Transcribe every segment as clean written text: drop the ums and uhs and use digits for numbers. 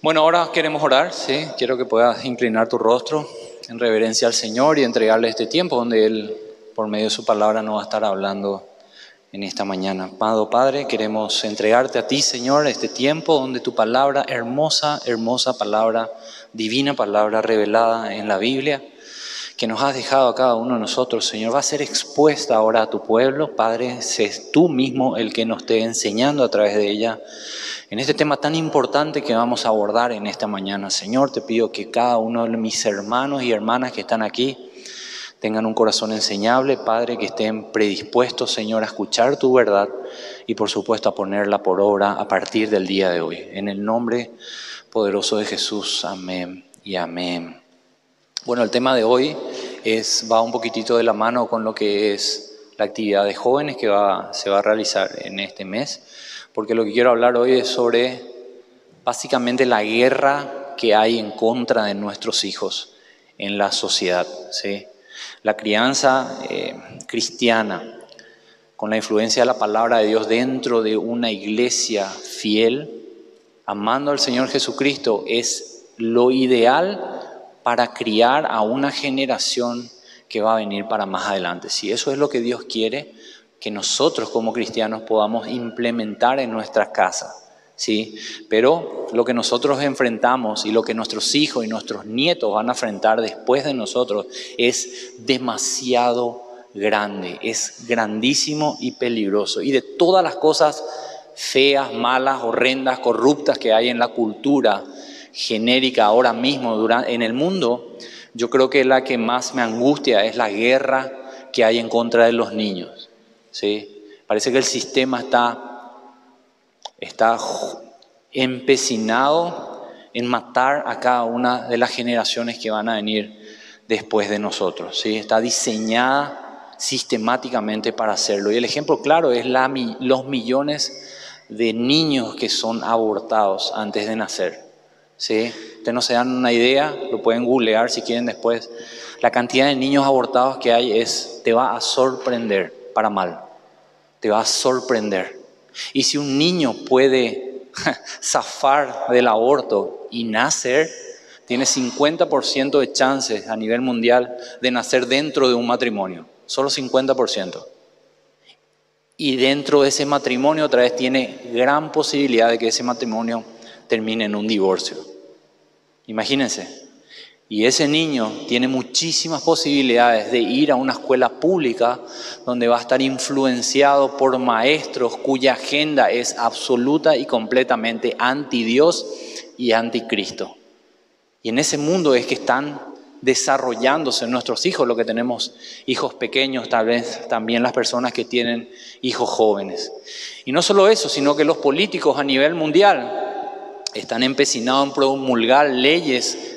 Bueno, ahora queremos orar, ¿sí? Quiero que puedas inclinar tu rostro en reverencia al Señor y entregarle este tiempo donde Él, por medio de su palabra, nos va a estar hablando en esta mañana. Amado Padre, queremos entregarte a ti, Señor, este tiempo donde tu palabra, hermosa, hermosa palabra, divina palabra revelada en la Biblia, que nos has dejado a cada uno de nosotros, Señor, va a ser expuesta ahora a tu pueblo. Padre, sé tú mismo el que nos esté enseñando a través de ella en este tema tan importante que vamos a abordar en esta mañana. Señor, te pido que cada uno de mis hermanos y hermanas que están aquí tengan un corazón enseñable, Padre, que estén predispuestos, Señor, a escuchar tu verdad y por supuesto a ponerla por obra a partir del día de hoy. En el nombre poderoso de Jesús, amén y amén. Bueno, el tema de hoy va un poquitito de la mano con lo que es la actividad de jóvenes que se va a realizar en este mes, porque lo que quiero hablar hoy es sobre básicamente la guerra que hay en contra de nuestros hijos en la sociedad, ¿sí? La crianza cristiana, con la influencia de la palabra de Dios dentro de una iglesia fiel, amando al Señor Jesucristo, es lo ideal para criar a una generación que va a venir para más adelante. Si eso es lo que Dios quiere, que nosotros como cristianos podamos implementar en nuestras casas, ¿sí? Pero lo que nosotros enfrentamos y lo que nuestros hijos y nuestros nietos van a enfrentar después de nosotros es demasiado grande, es grandísimo y peligroso. Y de todas las cosas feas, malas, horrendas, corruptas que hay en la cultura genérica ahora mismo en el mundo, yo creo que la que más me angustia es la guerra que hay en contra de los niños, ¿sí? Parece que el sistema está empecinado en matar a cada una de las generaciones que van a venir después de nosotros, ¿sí? Está diseñada sistemáticamente para hacerlo. Y el ejemplo claro es los millones de niños que son abortados antes de nacer, ¿sí? Ustedes no se dan una idea, lo pueden googlear si quieren después. La cantidad de niños abortados que hay te va a sorprender para mal, te va a sorprender. Y si un niño puede zafar del aborto y nacer, tiene 50% de chances a nivel mundial de nacer dentro de un matrimonio, solo 50%. Y dentro de ese matrimonio otra vez tiene gran posibilidad de que ese matrimonio termine en un divorcio. Imagínense. Y ese niño tiene muchísimas posibilidades de ir a una escuela pública donde va a estar influenciado por maestros cuya agenda es absoluta y completamente anti Dios y anticristo. Y en ese mundo es que están desarrollándose nuestros hijos, lo que tenemos hijos pequeños, tal vez también las personas que tienen hijos jóvenes. Y no solo eso, sino que los políticos a nivel mundial están empecinados en promulgar leyes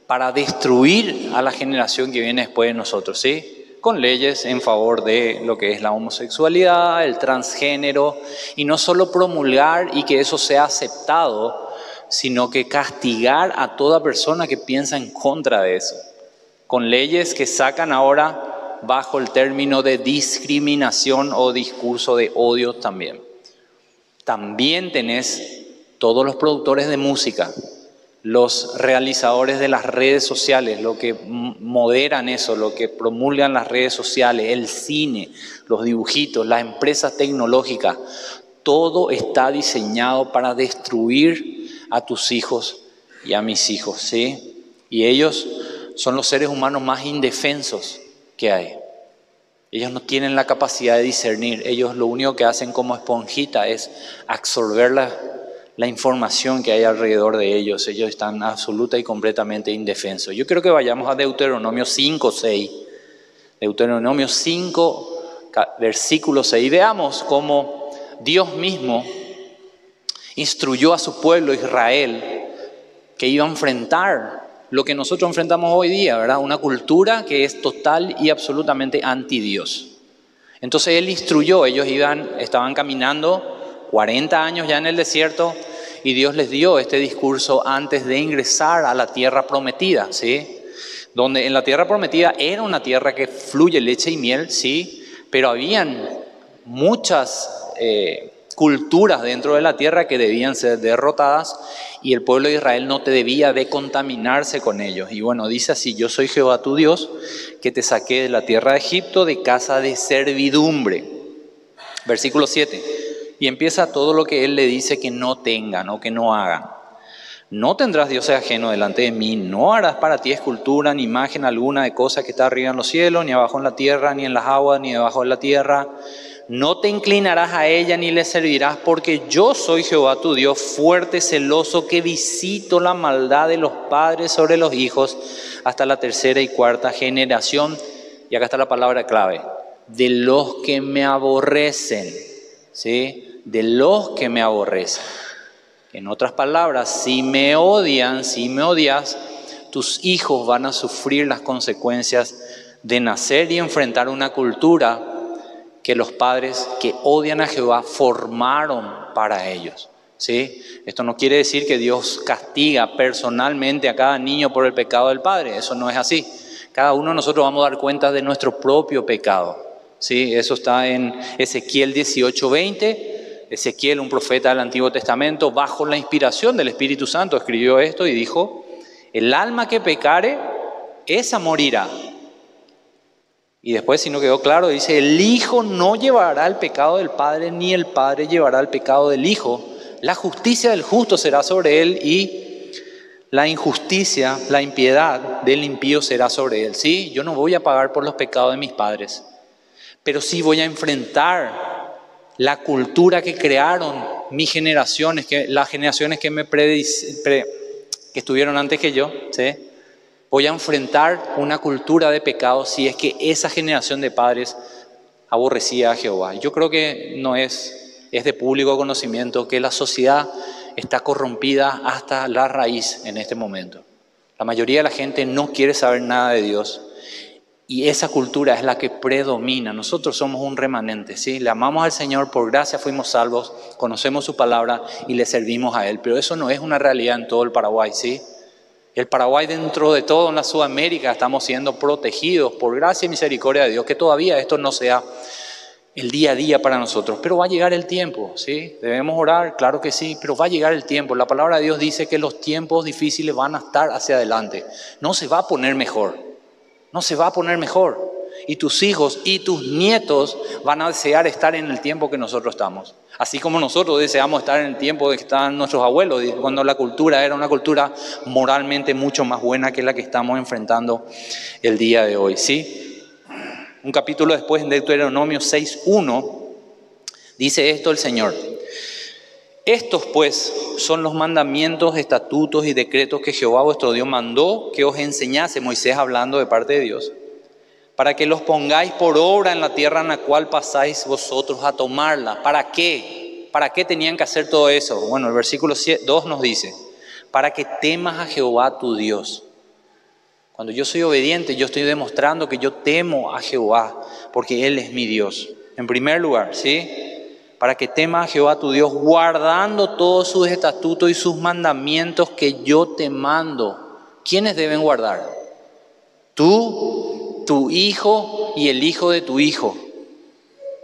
para destruir a la generación que viene después de nosotros, ¿sí? Con leyes en favor de lo que es la homosexualidad, el transgénero, y no solo promulgar y que eso sea aceptado, sino que castigar a toda persona que piensa en contra de eso, con leyes que sacan ahora bajo el término de discriminación o discurso de odio también. También tenés todos los productores de música, los realizadores de las redes sociales, lo que moderan eso, lo que promulgan las redes sociales, el cine, los dibujitos, las empresas tecnológicas, todo está diseñado para destruir a tus hijos y a mis hijos, ¿sí? Y ellos son los seres humanos más indefensos que hay. Ellos no tienen la capacidad de discernir. Ellos lo único que hacen como esponjita es absorber la información que hay alrededor de ellos. Ellos están absoluta y completamente indefensos. Yo creo que vayamos a Deuteronomio 5:6. Deuteronomio 5, versículo 6. Veamos cómo Dios mismo instruyó a su pueblo Israel que iba a enfrentar lo que nosotros enfrentamos hoy día, ¿verdad? Una cultura que es total y absolutamente anti Dios. Entonces Él instruyó, ellos estaban caminando 40 años ya en el desierto y Dios les dio este discurso antes de ingresar a la tierra prometida, ¿sí? Donde en la tierra prometida era una tierra que fluye leche y miel, ¿sí? Pero habían muchas culturas dentro de la tierra que debían ser derrotadas y el pueblo de Israel no te debía de contaminarse con ellos. Y bueno, dice así: yo soy Jehová tu Dios, que te saqué de la tierra de Egipto, de casa de servidumbre. Versículo 7. Y empieza todo lo que él le dice que no tengan o que no hagan. No tendrás dioses ajenos delante de mí, no harás para ti escultura ni imagen alguna de cosa que está arriba en los cielos, ni abajo en la tierra, ni en las aguas, ni debajo de la tierra. No te inclinarás a ella ni le servirás, porque yo soy Jehová tu Dios, fuerte, celoso, que visito la maldad de los padres sobre los hijos hasta la tercera y cuarta generación. Y acá está la palabra clave: de los que me aborrecen, ¿sí? De los que me aborrecen. En otras palabras, si me odian, si me odias, tus hijos van a sufrir las consecuencias de nacer y enfrentar una cultura que los padres que odian a Jehová formaron para ellos, ¿sí? Esto no quiere decir que Dios castiga personalmente a cada niño por el pecado del padre. Eso no es así. Cada uno de nosotros vamos a dar cuenta de nuestro propio pecado, ¿sí? Eso está en Ezequiel 18:20. Ezequiel, un profeta del Antiguo Testamento, bajo la inspiración del Espíritu Santo, escribió esto y dijo: el alma que pecare, esa morirá. Y después, si no quedó claro, dice: el hijo no llevará el pecado del padre, ni el padre llevará el pecado del hijo. La justicia del justo será sobre él y la injusticia, la impiedad del impío será sobre él. Sí, yo no voy a pagar por los pecados de mis padres, pero sí voy a enfrentar la cultura que crearon mis generaciones, las generaciones que que estuvieron antes que yo, ¿sí? Voy a enfrentar una cultura de pecado si es que esa generación de padres aborrecía a Jehová. Yo creo que no es de público conocimiento que la sociedad está corrompida hasta la raíz en este momento. La mayoría de la gente no quiere saber nada de Dios. Y esa cultura es la que predomina. Nosotros somos un remanente, ¿sí? Le amamos al Señor, por gracia fuimos salvos, conocemos su palabra y le servimos a Él. Pero eso no es una realidad en todo el Paraguay, ¿sí? El Paraguay, dentro de todo en la Sudamérica, estamos siendo protegidos por gracia y misericordia de Dios. Que todavía esto no sea el día a día para nosotros, pero va a llegar el tiempo, ¿sí? Debemos orar, claro que sí, pero va a llegar el tiempo. La palabra de Dios dice que los tiempos difíciles van a estar hacia adelante. No se va a poner mejor. No se va a poner mejor. Y tus hijos y tus nietos van a desear estar en el tiempo que nosotros estamos. Así como nosotros deseamos estar en el tiempo de que estaban nuestros abuelos, cuando la cultura era una cultura moralmente mucho más buena que la que estamos enfrentando el día de hoy, ¿sí? Un capítulo después, en Deuteronomio 6:1, dice esto el Señor: estos pues son los mandamientos, estatutos y decretos que Jehová vuestro Dios mandó que os enseñase, Moisés hablando de parte de Dios, para que los pongáis por obra en la tierra en la cual pasáis vosotros a tomarla. ¿Para qué? ¿Para qué tenían que hacer todo eso? Bueno, el versículo 2 nos dice: para que temas a Jehová tu Dios. Cuando yo soy obediente, yo estoy demostrando que yo temo a Jehová, porque Él es mi Dios. En primer lugar, ¿sí? Para que temas a Jehová tu Dios, guardando todos sus estatutos y sus mandamientos que yo te mando. ¿Quiénes deben guardar? Tú, tu hijo y el hijo de tu hijo,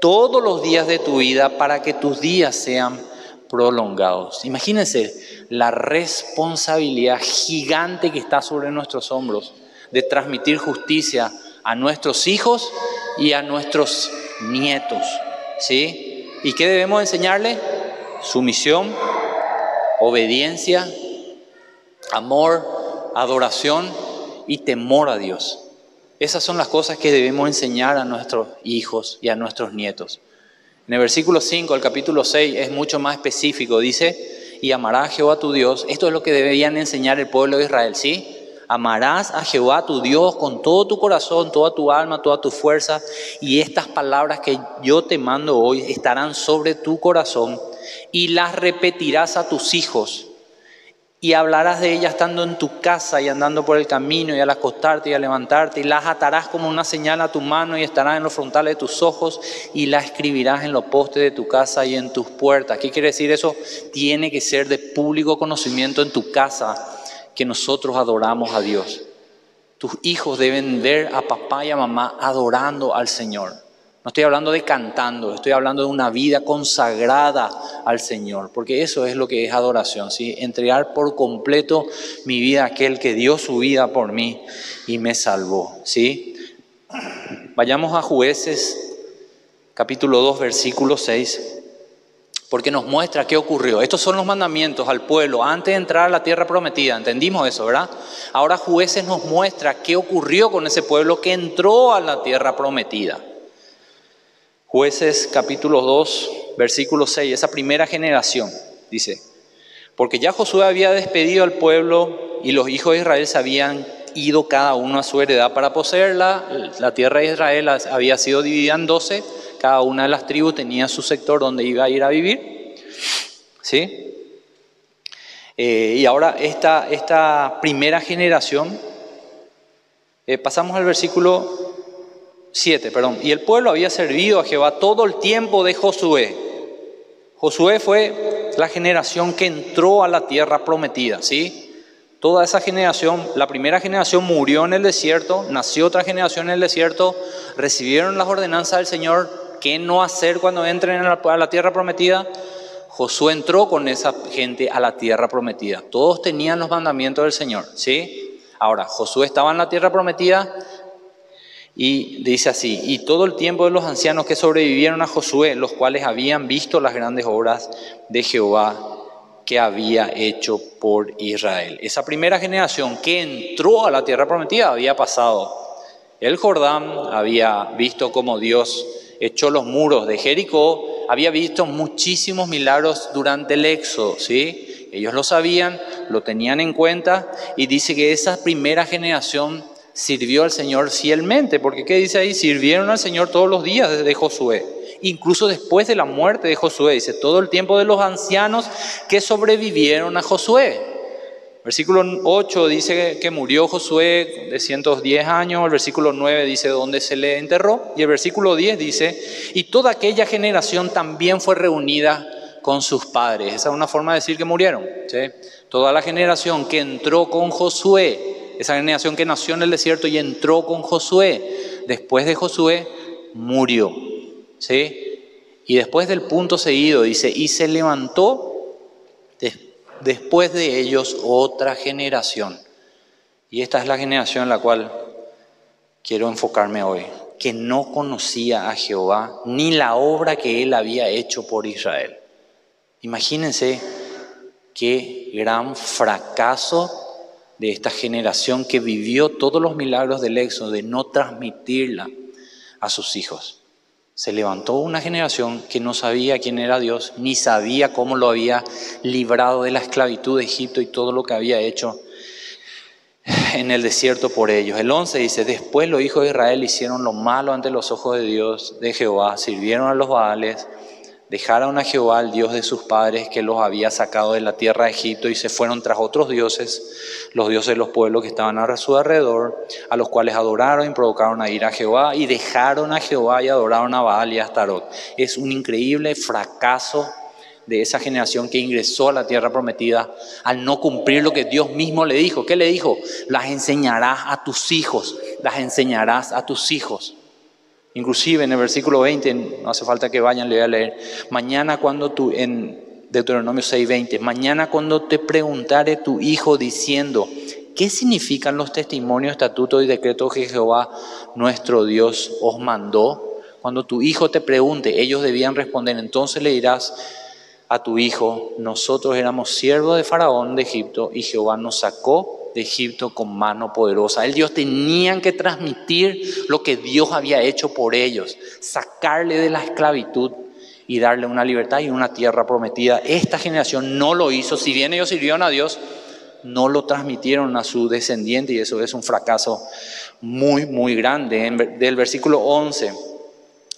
todos los días de tu vida, para que tus días sean prolongados. Imagínense la responsabilidad gigante que está sobre nuestros hombros de transmitir justicia a nuestros hijos y a nuestros nietos, ¿sí? ¿Y qué debemos enseñarle? Sumisión, obediencia, amor, adoración y temor a Dios. Esas son las cosas que debemos enseñar a nuestros hijos y a nuestros nietos. En el versículo 5 del capítulo 6 es mucho más específico. Dice: y amarás a Jehová tu Dios. Esto es lo que debían enseñar el pueblo de Israel, ¿sí? Amarás a Jehová tu Dios con todo tu corazón, toda tu alma, toda tu fuerza. Y estas palabras que yo te mando hoy estarán sobre tu corazón y las repetirás a tus hijos. Y hablarás de ellas estando en tu casa y andando por el camino y al acostarte y al levantarte. Y las atarás como una señal a tu mano y estarán en los frontales de tus ojos. Y las escribirás en los postes de tu casa y en tus puertas. ¿Qué quiere decir eso? Tiene que ser de público conocimiento en tu casa que nosotros adoramos a Dios. Tus hijos deben ver a papá y a mamá adorando al Señor. No estoy hablando de cantando, estoy hablando de una vida consagrada al Señor, porque eso es lo que es adoración, ¿sí? Entregar por completo mi vida a aquel que dio su vida por mí y me salvó, ¿sí? Vayamos a Jueces, capítulo 2, versículo 6, porque nos muestra qué ocurrió. Estos son los mandamientos al pueblo antes de entrar a la tierra prometida, entendimos eso, ¿verdad? Ahora Jueces nos muestra qué ocurrió con ese pueblo que entró a la tierra prometida. Jueces capítulo 2, versículo 6, esa primera generación, dice: porque ya Josué había despedido al pueblo y los hijos de Israel se habían ido cada uno a su heredad para poseerla. La tierra de Israel había sido dividida en 12, cada una de las tribus tenía su sector donde iba a ir a vivir, ¿sí? Y ahora esta primera generación, pasamos al versículo 7, perdón. Y el pueblo había servido a Jehová todo el tiempo de Josué. Josué fue la generación que entró a la tierra prometida, ¿sí? Toda esa generación, la primera generación murió en el desierto, nació otra generación en el desierto, recibieron las ordenanzas del Señor, qué no hacer cuando entren a la tierra prometida. Josué entró con esa gente a la tierra prometida. Todos tenían los mandamientos del Señor, ¿sí? Ahora, Josué estaba en la tierra prometida. Y dice así: y todo el tiempo de los ancianos que sobrevivieron a Josué, los cuales habían visto las grandes obras de Jehová que había hecho por Israel. Esa primera generación que entró a la tierra prometida había pasado el Jordán, había visto cómo Dios echó los muros de Jericó, había visto muchísimos milagros durante el éxodo, ¿sí? Ellos lo sabían, lo tenían en cuenta, y dice que esa primera generación sirvió al Señor fielmente, porque ¿qué dice ahí? Sirvieron al Señor todos los días desde Josué, incluso después de la muerte de Josué, dice, todo el tiempo de los ancianos que sobrevivieron a Josué. Versículo 8 dice que murió Josué de 110 años, el versículo 9 dice dónde se le enterró, y el versículo 10 dice, y toda aquella generación también fue reunida con sus padres. Esa es una forma de decir que murieron, ¿sí? Toda la generación que entró con Josué, esa generación que nació en el desierto y entró con Josué, después de Josué murió, ¿sí? Y después del punto seguido dice, y se levantó después de ellos otra generación. Y esta es la generación en la cual quiero enfocarme hoy, que no conocía a Jehová ni la obra que él había hecho por Israel. Imagínense qué gran fracaso de esta generación que vivió todos los milagros del éxodo, de no transmitirla a sus hijos. Se levantó una generación que no sabía quién era Dios, ni sabía cómo lo había librado de la esclavitud de Egipto y todo lo que había hecho en el desierto por ellos. El 11 dice, después los hijos de Israel hicieron lo malo ante los ojos de Dios, de Jehová, sirvieron a los Baales, dejaron a Jehová, el Dios de sus padres, que los había sacado de la tierra de Egipto, y se fueron tras otros dioses, los dioses de los pueblos que estaban a su alrededor, a los cuales adoraron y provocaron a ir a Jehová, y dejaron a Jehová y adoraron a Baal y a Astarot. Es un increíble fracaso de esa generación que ingresó a la tierra prometida al no cumplir lo que Dios mismo le dijo. ¿Qué le dijo? Las enseñarás a tus hijos, las enseñarás a tus hijos. Inclusive en el versículo 20, no hace falta que vayan, le voy a leer. Mañana cuando en Deuteronomio 6:20, mañana cuando te preguntare tu hijo diciendo, ¿qué significan los testimonios, estatutos y decretos que Jehová nuestro Dios os mandó? Cuando tu hijo te pregunte, ellos debían responder, entonces le dirás a tu hijo, nosotros éramos siervos de Faraón de Egipto y Jehová nos sacó de Egipto con mano poderosa. Ellos tenían que transmitir lo que Dios había hecho por ellos, sacarle de la esclavitud y darle una libertad y una tierra prometida. Esta generación no lo hizo, si bien ellos sirvieron a Dios, no lo transmitieron a su descendiente, y eso es un fracaso muy, muy grande. Del versículo 11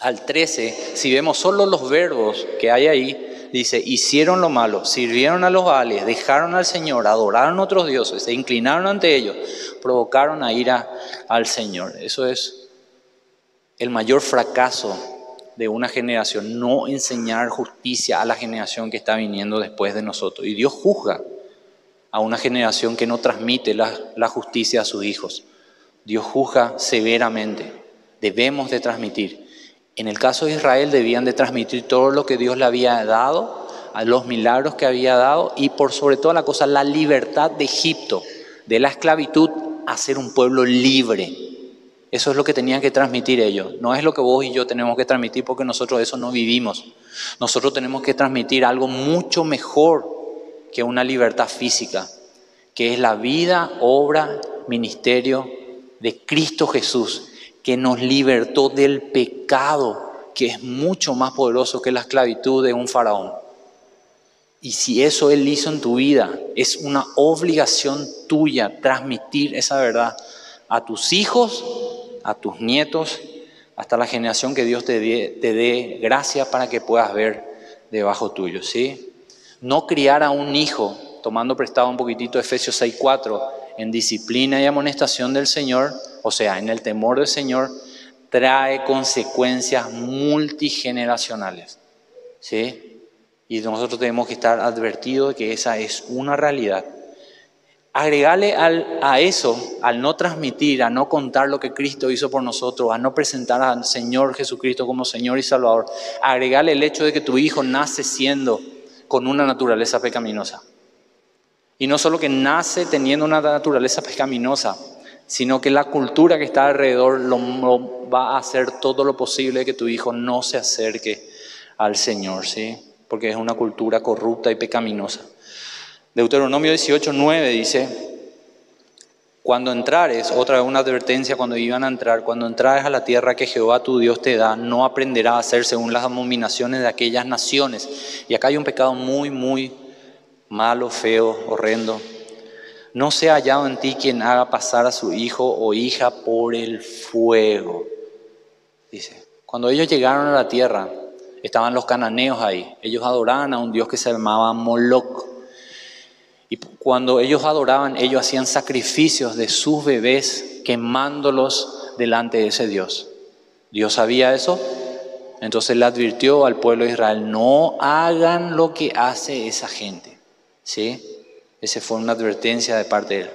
al 13, si vemos solo los verbos que hay ahí, dice, hicieron lo malo, sirvieron a los Baales, dejaron al Señor, adoraron a otros dioses, se inclinaron ante ellos, provocaron a ira al Señor. Eso es el mayor fracaso de una generación, no enseñar justicia a la generación que está viniendo después de nosotros. Y Dios juzga a una generación que no transmite la justicia a sus hijos. Dios juzga severamente. Debemos de transmitir. En el caso de Israel debían de transmitir todo lo que Dios le había dado, a los milagros que había dado y por sobre toda la cosa la libertad de Egipto, de la esclavitud a ser un pueblo libre. Eso es lo que tenían que transmitir ellos. No es lo que vos y yo tenemos que transmitir porque nosotros eso no vivimos. Nosotros tenemos que transmitir algo mucho mejor que una libertad física, que es la vida, obra, ministerio de Cristo Jesús, que nos libertó del pecado, que es mucho más poderoso que la esclavitud de un faraón. Y si eso Él hizo en tu vida, es una obligación tuya transmitir esa verdad a tus hijos, a tus nietos, hasta la generación que Dios te dé gracia para que puedas ver debajo tuyo, ¿sí? No criar a un hijo, tomando prestado un poquitito Efesios 6:4, en disciplina y amonestación del Señor, o sea, en el temor del Señor, trae consecuencias multigeneracionales, ¿sí? Y nosotros tenemos que estar advertidos de que esa es una realidad. Agregarle a eso, al no transmitir, a no contar lo que Cristo hizo por nosotros, a no presentar al Señor Jesucristo como Señor y Salvador, agregarle el hecho de que tu hijo nace siendo con una naturaleza pecaminosa. Y no solo que nace teniendo una naturaleza pecaminosa, sino que la cultura que está alrededor lo va a hacer todo lo posible de que tu hijo no se acerque al Señor, ¿sí? Porque es una cultura corrupta y pecaminosa. Deuteronomio 18:9 dice, cuando entrares, otra vez una advertencia cuando iban a entrar, cuando entrares a la tierra que Jehová tu Dios te da, no aprenderás a hacer según las abominaciones de aquellas naciones. Y acá hay un pecado muy, muy malo, feo, horrendo. No sea hallado en ti quien haga pasar a su hijo o hija por el fuego. Dice, cuando ellos llegaron a la tierra, estaban los cananeos ahí. Ellos adoraban a un dios que se llamaba Moloc. Y cuando ellos adoraban, ellos hacían sacrificios de sus bebés quemándolos delante de ese Dios. ¿Dios sabía eso? Entonces le advirtió al pueblo de Israel, no hagan lo que hace esa gente. ¿Sí? Esa fue una advertencia de parte de él.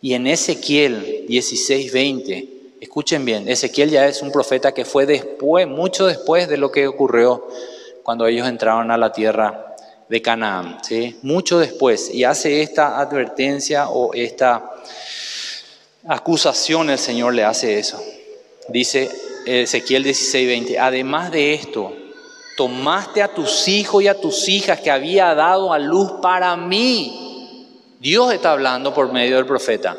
Y en Ezequiel 16:20, escuchen bien, Ezequiel ya es un profeta que fue después, mucho después de lo que ocurrió cuando ellos entraron a la tierra de Canaán, ¿sí? Mucho después, y hace esta advertencia o esta acusación, el Señor le hace eso. Dice Ezequiel 16:20, además de esto, tomaste a tus hijos y a tus hijas que había dado a luz para mí. Dios está hablando por medio del profeta.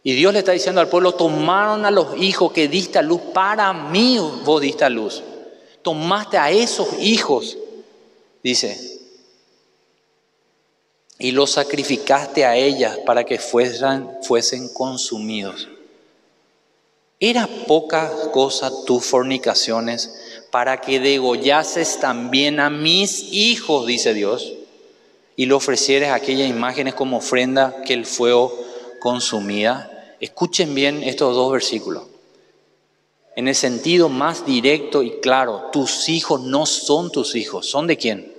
Y Dios le está diciendo al pueblo, tomaron a los hijos que diste a luz para mí, vos diste a luz. Tomaste a esos hijos, dice, y los sacrificaste a ellas para que fuesen consumidos. ¿Era poca cosa tus fornicaciones para que degollases también a mis hijos, dice Dios, y le ofrecieres aquellas imágenes como ofrenda que el fuego consumía? Escuchen bien estos dos versículos. En el sentido más directo y claro, tus hijos no son tus hijos. ¿Son de quién?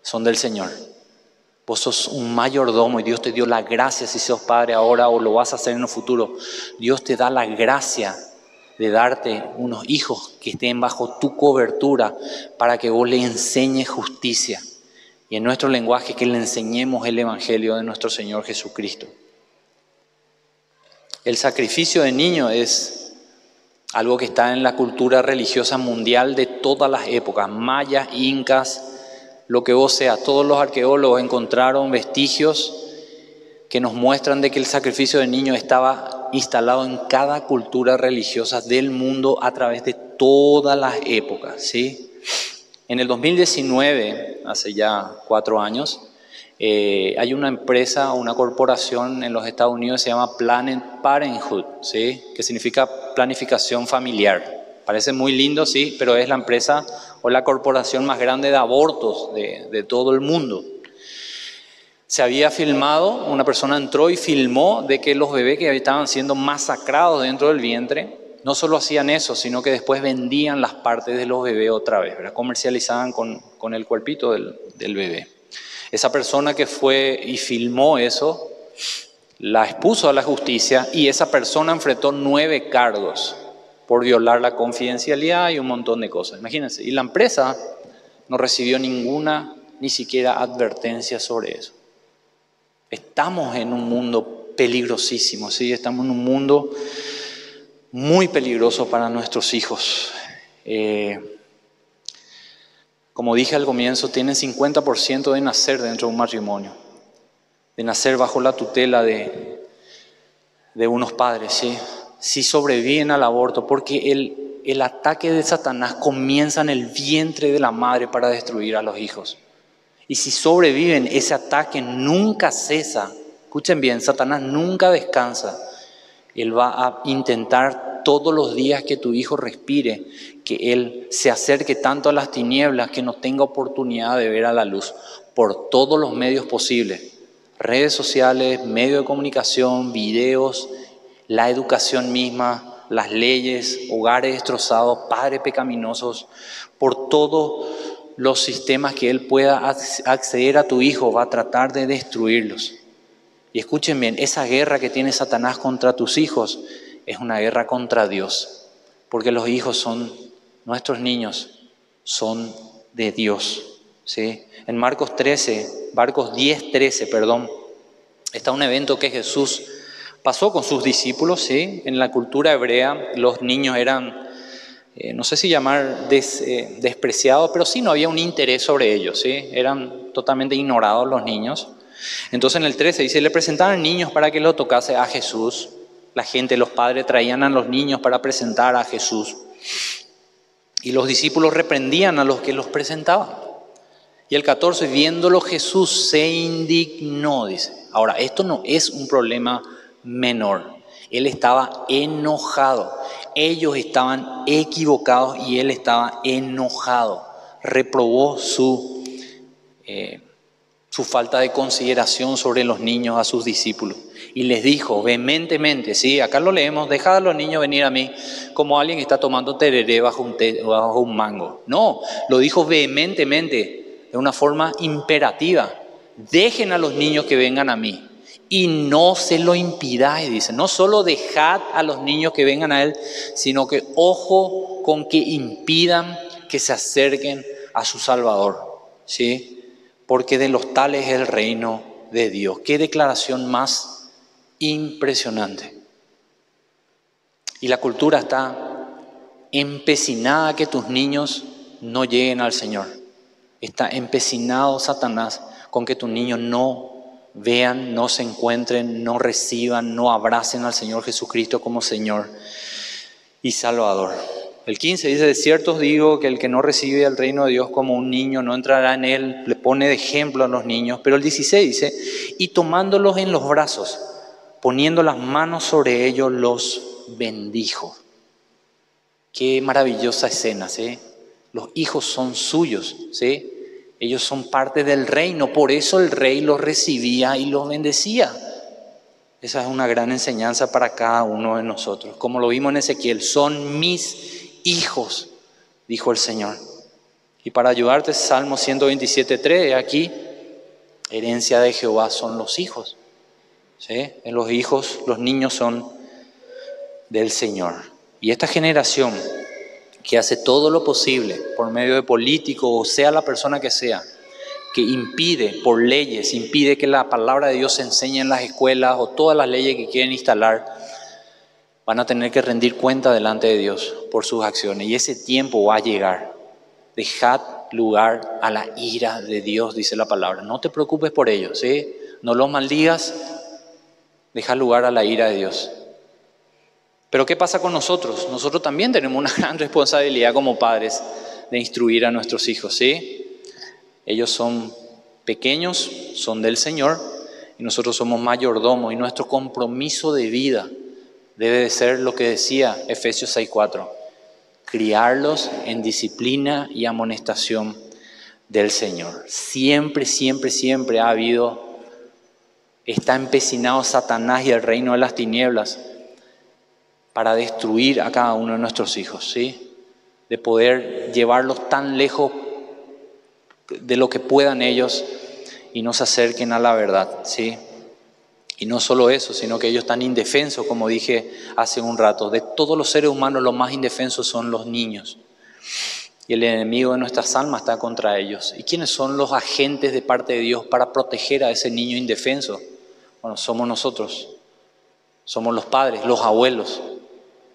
Son del Señor. Vos sos un mayordomo y Dios te dio la gracia, si sos padre ahora o lo vas a hacer en el futuro. Dios te da la gracia de darte unos hijos que estén bajo tu cobertura para que vos le enseñes justicia. Y en nuestro lenguaje que le enseñemos el Evangelio de nuestro Señor Jesucristo. El sacrificio de niños es algo que está en la cultura religiosa mundial de todas las épocas, mayas, incas, lo que vos sea. Todos los arqueólogos encontraron vestigios que nos muestran de que el sacrificio de niños estaba instalado en cada cultura religiosa del mundo a través de todas las épocas, ¿sí? En el 2019, hace ya 4 años, hay una empresa, una corporación en los Estados Unidos que se llama Planned Parenthood, ¿sí? Que significa planificación familiar. Parece muy lindo, sí, pero es la empresa o la corporación más grande de abortos de todo el mundo. Se había filmado, una persona entró y filmó de que los bebés que estaban siendo masacrados dentro del vientre, no solo hacían eso, sino que después vendían las partes de los bebés otra vez, ¿verdad? Comercializaban con el cuerpito del bebé. Esa persona que fue y filmó eso, la expuso a la justicia y esa persona enfrentó 9 cargos. por violar la confidencialidad y un montón de cosas. Imagínense. Y la empresa no recibió ninguna, ni siquiera advertencia sobre eso. Estamos en un mundo peligrosísimo, ¿sí? Estamos en un mundo muy peligroso para nuestros hijos. Como dije al comienzo, tienen 50% de nacer dentro de un matrimonio, de nacer bajo la tutela de unos padres, ¿sí? Si sobreviven al aborto, porque el ataque de Satanás comienza en el vientre de la madre para destruir a los hijos. Y si sobreviven, ese ataque nunca cesa. Escuchen bien, Satanás nunca descansa. Él va a intentar todos los días que tu hijo respire, que él se acerque tanto a las tinieblas que no tenga oportunidad de ver a la luz, por todos los medios posibles. Redes sociales, medios de comunicación, videos, la educación misma, las leyes, hogares destrozados, padres pecaminosos, por todos los sistemas que él pueda acceder a tu hijo, va a tratar de destruirlos. Y escuchen bien, esa guerra que tiene Satanás contra tus hijos es una guerra contra Dios, porque los hijos son, nuestros niños son de Dios, ¿sí? En Marcos 10:13, está un evento que Jesús pasó con sus discípulos, ¿sí? En la cultura hebrea los niños eran, no sé si llamar despreciados, pero sí no había un interés sobre ellos, ¿sí? Eran totalmente ignorados los niños. Entonces en el 13 dice, le presentaban niños para que lo tocase a Jesús. La gente, los padres traían a los niños para presentar a Jesús. Y los discípulos reprendían a los que los presentaban. Y el 14, viéndolo Jesús se indignó, dice. Ahora, esto no es un problema menor. Él estaba enojado. Ellos estaban equivocados y él estaba enojado. Reprobó su falta de consideración sobre los niños a sus discípulos. Y les dijo vehementemente, sí, acá lo leemos, dejad a los niños venir a mí, como alguien que está tomando tereré bajo un mango. No, lo dijo vehementemente, de una forma imperativa. Dejen a los niños que vengan a mí y no se lo impidáis, dice. No solo dejad a los niños que vengan a él, sino que ojo con que impidan que se acerquen a su Salvador, ¿sí? Porque de los tales es el reino de Dios. Qué declaración más impresionante. Y la cultura está empecinada que tus niños no lleguen al Señor. Está empecinado Satanás con que tus niños no vean, no se encuentren, no reciban, no abracen al Señor Jesucristo como Señor y Salvador. El 15 dice, de cierto os digo que el que no recibe el reino de Dios como un niño no entrará en él. Le pone de ejemplo a los niños. Pero el 16 dice, y tomándolos en los brazos, poniendo las manos sobre ellos, los bendijo. Qué maravillosa escena, ¿sí? Los hijos son suyos, ¿sí? Ellos son parte del reino, por eso el rey los recibía y los bendecía. Esa es una gran enseñanza para cada uno de nosotros. Como lo vimos en Ezequiel, son mis hijos, dijo el Señor. Y para ayudarte, Salmo 127:3, aquí, herencia de Jehová son los hijos. ¿Sí? Los hijos, los niños son del Señor. Y esta generación que hace todo lo posible por medio de políticos, o sea la persona que sea, que impide por leyes, impide que la palabra de Dios se enseñe en las escuelas o todas las leyes que quieren instalar, van a tener que rendir cuenta delante de Dios por sus acciones. Y ese tiempo va a llegar. Dejad lugar a la ira de Dios, dice la palabra. No te preocupes por ellos, ¿sí? No los maldigas, deja lugar a la ira de Dios. Pero ¿qué pasa con nosotros? Nosotros también tenemos una gran responsabilidad como padres de instruir a nuestros hijos, ¿sí? Ellos son pequeños, son del Señor, y nosotros somos mayordomos, y nuestro compromiso de vida debe de ser lo que decía Efesios 6:4, criarlos en disciplina y amonestación del Señor. Siempre, siempre, siempre está empecinado Satanás y el reino de las tinieblas para destruir a cada uno de nuestros hijos, ¿sí? De poder llevarlos tan lejos de lo que puedan ellos y no se acerquen a la verdad, ¿sí? Y no solo eso, sino que ellos están indefensos, como dije hace un rato. De todos los seres humanos, los más indefensos son los niños. Y el enemigo de nuestras almas está contra ellos. ¿Y quiénes son los agentes de parte de Dios para proteger a ese niño indefenso? Bueno, somos nosotros. Somos los padres, los abuelos.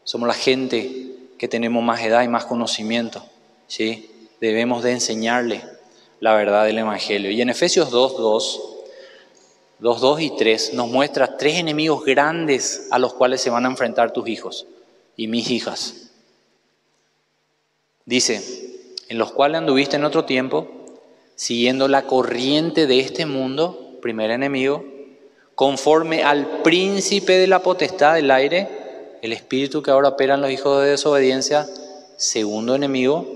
Somos la gente que tenemos más edad y más conocimiento, ¿sí? Debemos de enseñarle la verdad del Evangelio. Y en Efesios 2 y 3 nos muestra 3 enemigos grandes a los cuales se van a enfrentar tus hijos y mis hijas. Dice, en los cuales anduviste en otro tiempo, siguiendo la corriente de este mundo, primer enemigo, conforme al príncipe de la potestad del aire, el espíritu que ahora opera en los hijos de desobediencia, segundo enemigo,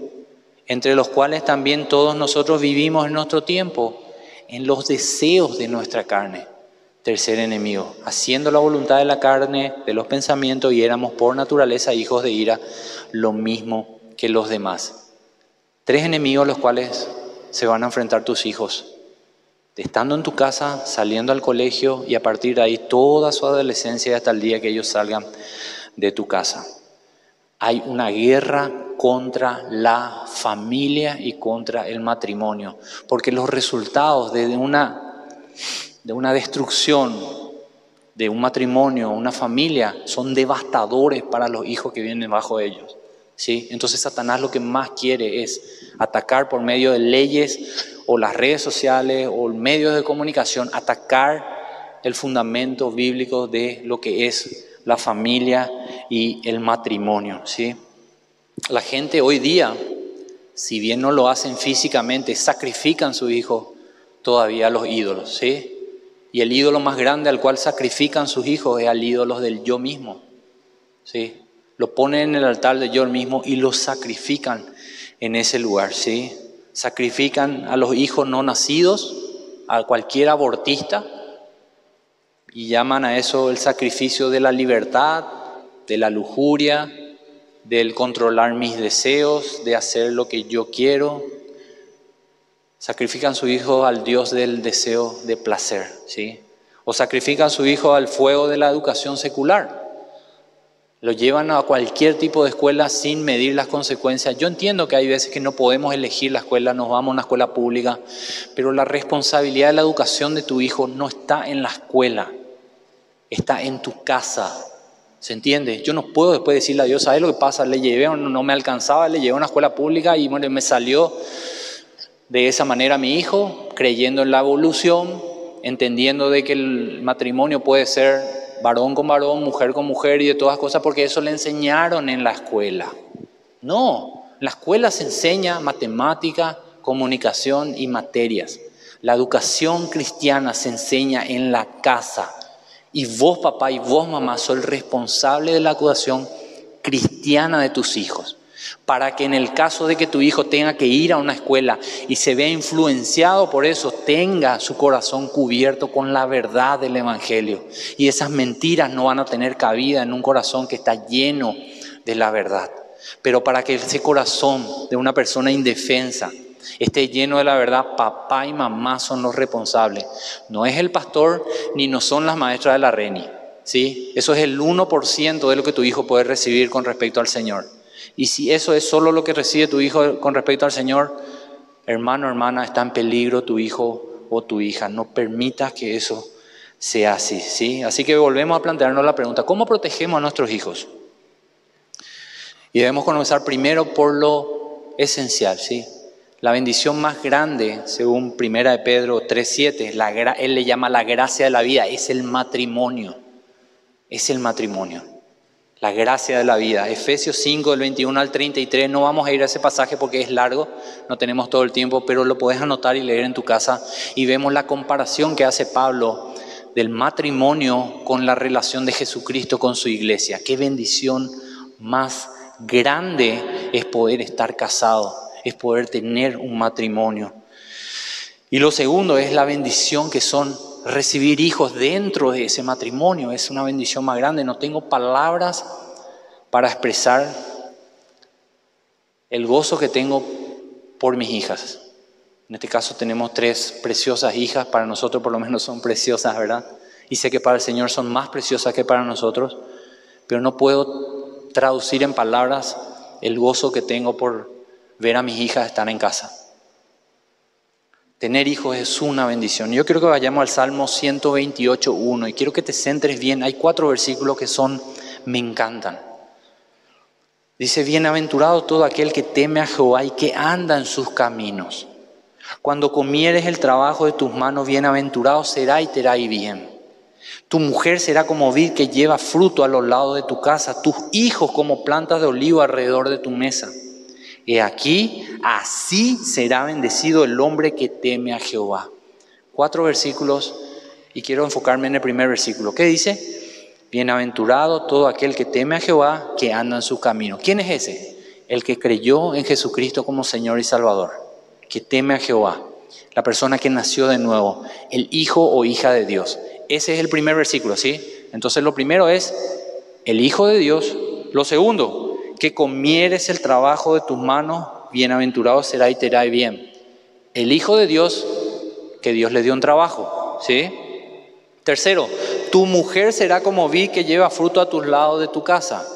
entre los cuales también todos nosotros vivimos en nuestro tiempo, en los deseos de nuestra carne. Tercer enemigo, haciendo la voluntad de la carne, de los pensamientos, y éramos por naturaleza hijos de ira, lo mismo que los demás. 3 enemigos los cuales se van a enfrentar tus hijos, estando en tu casa, saliendo al colegio y a partir de ahí toda su adolescencia hasta el día que ellos salgan de tu casa. Hay una guerra contra la familia y contra el matrimonio, porque los resultados de una destrucción de un matrimonio, una familia, son devastadores para los hijos que vienen bajo ellos, ¿sí? Entonces Satanás lo que más quiere es atacar por medio de leyes o las redes sociales o medios de comunicación, atacar el fundamento bíblico de lo que es la familia y el matrimonio, ¿sí? La gente hoy día, si bien no lo hacen físicamente, sacrifican a su hijo todavía a los ídolos, ¿sí? Y el ídolo más grande al cual sacrifican sus hijos es al ídolo del yo mismo, ¿sí? Lo ponen en el altar del yo mismo y lo sacrifican en ese lugar, ¿sí? Sacrifican a los hijos no nacidos, a cualquier abortista, y llaman a eso el sacrificio de la libertad, de la lujuria, del controlar mis deseos, de hacer lo que yo quiero. Sacrifican a su hijo al Dios del deseo de placer, ¿sí? O sacrifican a su hijo al fuego de la educación secular. Lo llevan a cualquier tipo de escuela sin medir las consecuencias. Yo entiendo que hay veces que no podemos elegir la escuela, nos vamos a una escuela pública, pero la responsabilidad de la educación de tu hijo no está en la escuela, está en tu casa. ¿Se entiende? Yo no puedo después decirle a Dios, ¿sabes lo que pasa? Le llevé, no me alcanzaba, le llevé a una escuela pública y bueno, me salió de esa manera mi hijo, creyendo en la evolución, entendiendo de que el matrimonio puede ser varón con varón, mujer con mujer y de todas cosas, porque eso le enseñaron en la escuela. No, en la escuela se enseña matemática, comunicación y materias. La educación cristiana se enseña en la casa. Y vos, papá, y vos, mamá, sos responsable de la educación cristiana de tus hijos. Para que en el caso de que tu hijo tenga que ir a una escuela y se vea influenciado por eso, tenga su corazón cubierto con la verdad del Evangelio. Y esas mentiras no van a tener cabida en un corazón que está lleno de la verdad. Pero para que ese corazón de una persona indefensa esté lleno de la verdad, papá y mamá son los responsables. No es el pastor ni no son las maestras de la RENI, ¿sí? Eso es el 1% de lo que tu hijo puede recibir con respecto al Señor. Y si eso es solo lo que recibe tu hijo con respecto al Señor, hermano, hermana, está en peligro tu hijo o tu hija. No permitas que eso sea así, ¿sí? Así que volvemos a plantearnos la pregunta, ¿cómo protegemos a nuestros hijos? Y debemos comenzar primero por lo esencial, ¿sí? La bendición más grande, según 1 de Pedro 3:7, él le llama la gracia de la vida, es el matrimonio. Es el matrimonio. La gracia de la vida. Efesios 5, del 21 al 33. No vamos a ir a ese pasaje porque es largo, no tenemos todo el tiempo, pero lo podés anotar y leer en tu casa. Y vemos la comparación que hace Pablo del matrimonio con la relación de Jesucristo con su iglesia. Qué bendición más grande es poder estar casado, es poder tener un matrimonio. Y lo segundo es la bendición que son recibir hijos dentro de ese matrimonio. Es una bendición más grande. No tengo palabras para expresar el gozo que tengo por mis hijas. En este caso tenemos 3 preciosas hijas, para nosotros por lo menos son preciosas, ¿verdad? y sé que para el Señor son más preciosas que para nosotros, pero no puedo traducir en palabras el gozo que tengo por ver a mis hijas estar en casa. Tener hijos es una bendición. Yo quiero que vayamos al Salmo 128:1 y quiero que te centres bien. Hay 4 versículos que me encantan. Dice: bienaventurado todo aquel que teme a Jehová y que anda en sus caminos. Cuando comieres el trabajo de tus manos, bienaventurado será y te irá bien. Tu mujer será como vid que lleva fruto a los lados de tu casa, tus hijos como plantas de olivo alrededor de tu mesa. He aquí, así será bendecido el hombre que teme a Jehová. 4 versículos y quiero enfocarme en el primer versículo. ¿Qué dice? Bienaventurado todo aquel que teme a Jehová, que anda en su camino. ¿Quién es ese? El que creyó en Jesucristo como Señor y Salvador, que teme a Jehová, la persona que nació de nuevo, el hijo o hija de Dios. Ese es el primer versículo, ¿sí? Entonces lo primero es el hijo de Dios. Lo segundo, que comieres el trabajo de tus manos, bienaventurado será y te irá bien. El hijo de Dios, que Dios le dio un trabajo, ¿sí? Tercero, tu mujer será como vid que lleva fruto a tus lados de tu casa.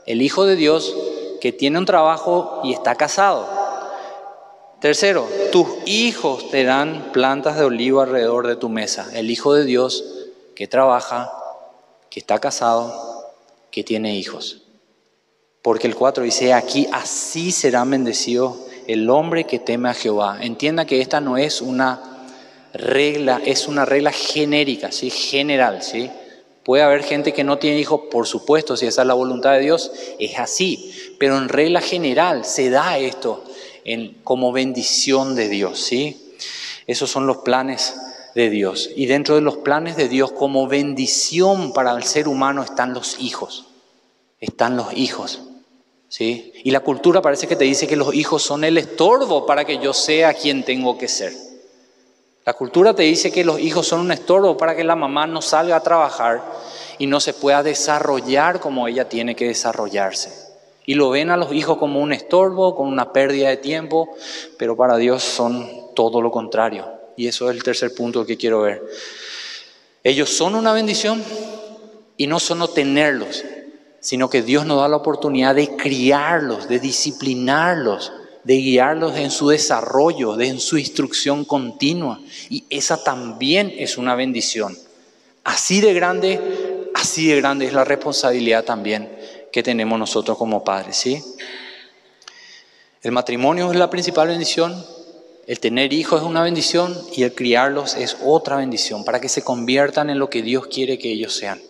El hijo de Dios, que tiene un trabajo y está casado. Tercero, tus hijos serán plantas de olivo alrededor de tu mesa. El hijo de Dios que trabaja, que está casado, que tiene hijos. Porque el 4 dice: aquí así será bendecido el hombre que teme a Jehová. Entienda que esta no es una regla, es una regla genérica, ¿sí? General, ¿sí? Puede haber gente que no tiene hijos, por supuesto, si esa es la voluntad de Dios, es así. Pero en regla general se da esto como bendición de Dios, ¿sí? Esos son los planes de Dios. Y dentro de los planes de Dios, como bendición para el ser humano, están los hijos. Están los hijos, ¿sí? Y la cultura parece que te dice que los hijos son el estorbo para que yo sea quien tengo que ser. La cultura te dice que los hijos son un estorbo para que la mamá no salga a trabajar y no se pueda desarrollar como ella tiene que desarrollarse. Y lo ven a los hijos como un estorbo, como una pérdida de tiempo, pero para Dios son todo lo contrario. Y eso es el tercer punto que quiero ver. Ellos son una bendición y no solo tenerlos, sino que Dios nos da la oportunidad de criarlos, de disciplinarlos, de guiarlos en su desarrollo, en su instrucción continua. Y esa también es una bendición. Así de grande es la responsabilidad también que tenemos nosotros como padres, ¿sí? El matrimonio es la principal bendición, el tener hijos es una bendición y el criarlos es otra bendición para que se conviertan en lo que Dios quiere que ellos sean,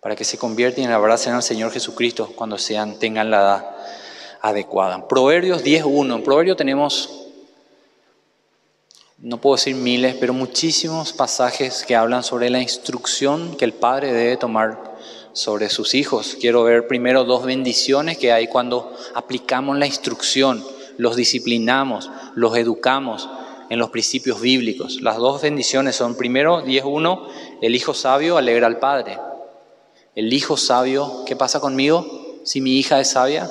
para que se conviertan y abracen al Señor Jesucristo cuando tengan la edad adecuada. Proverbios 10:1. En Proverbios tenemos, no puedo decir miles, pero muchísimos pasajes que hablan sobre la instrucción que el padre debe tomar sobre sus hijos. Quiero ver primero 2 bendiciones que hay cuando aplicamos la instrucción, los disciplinamos, los educamos en los principios bíblicos. Las 2 bendiciones son, primero, 10:1, el hijo sabio alegra al padre. El hijo sabio, ¿qué pasa conmigo? Si mi hija es sabia,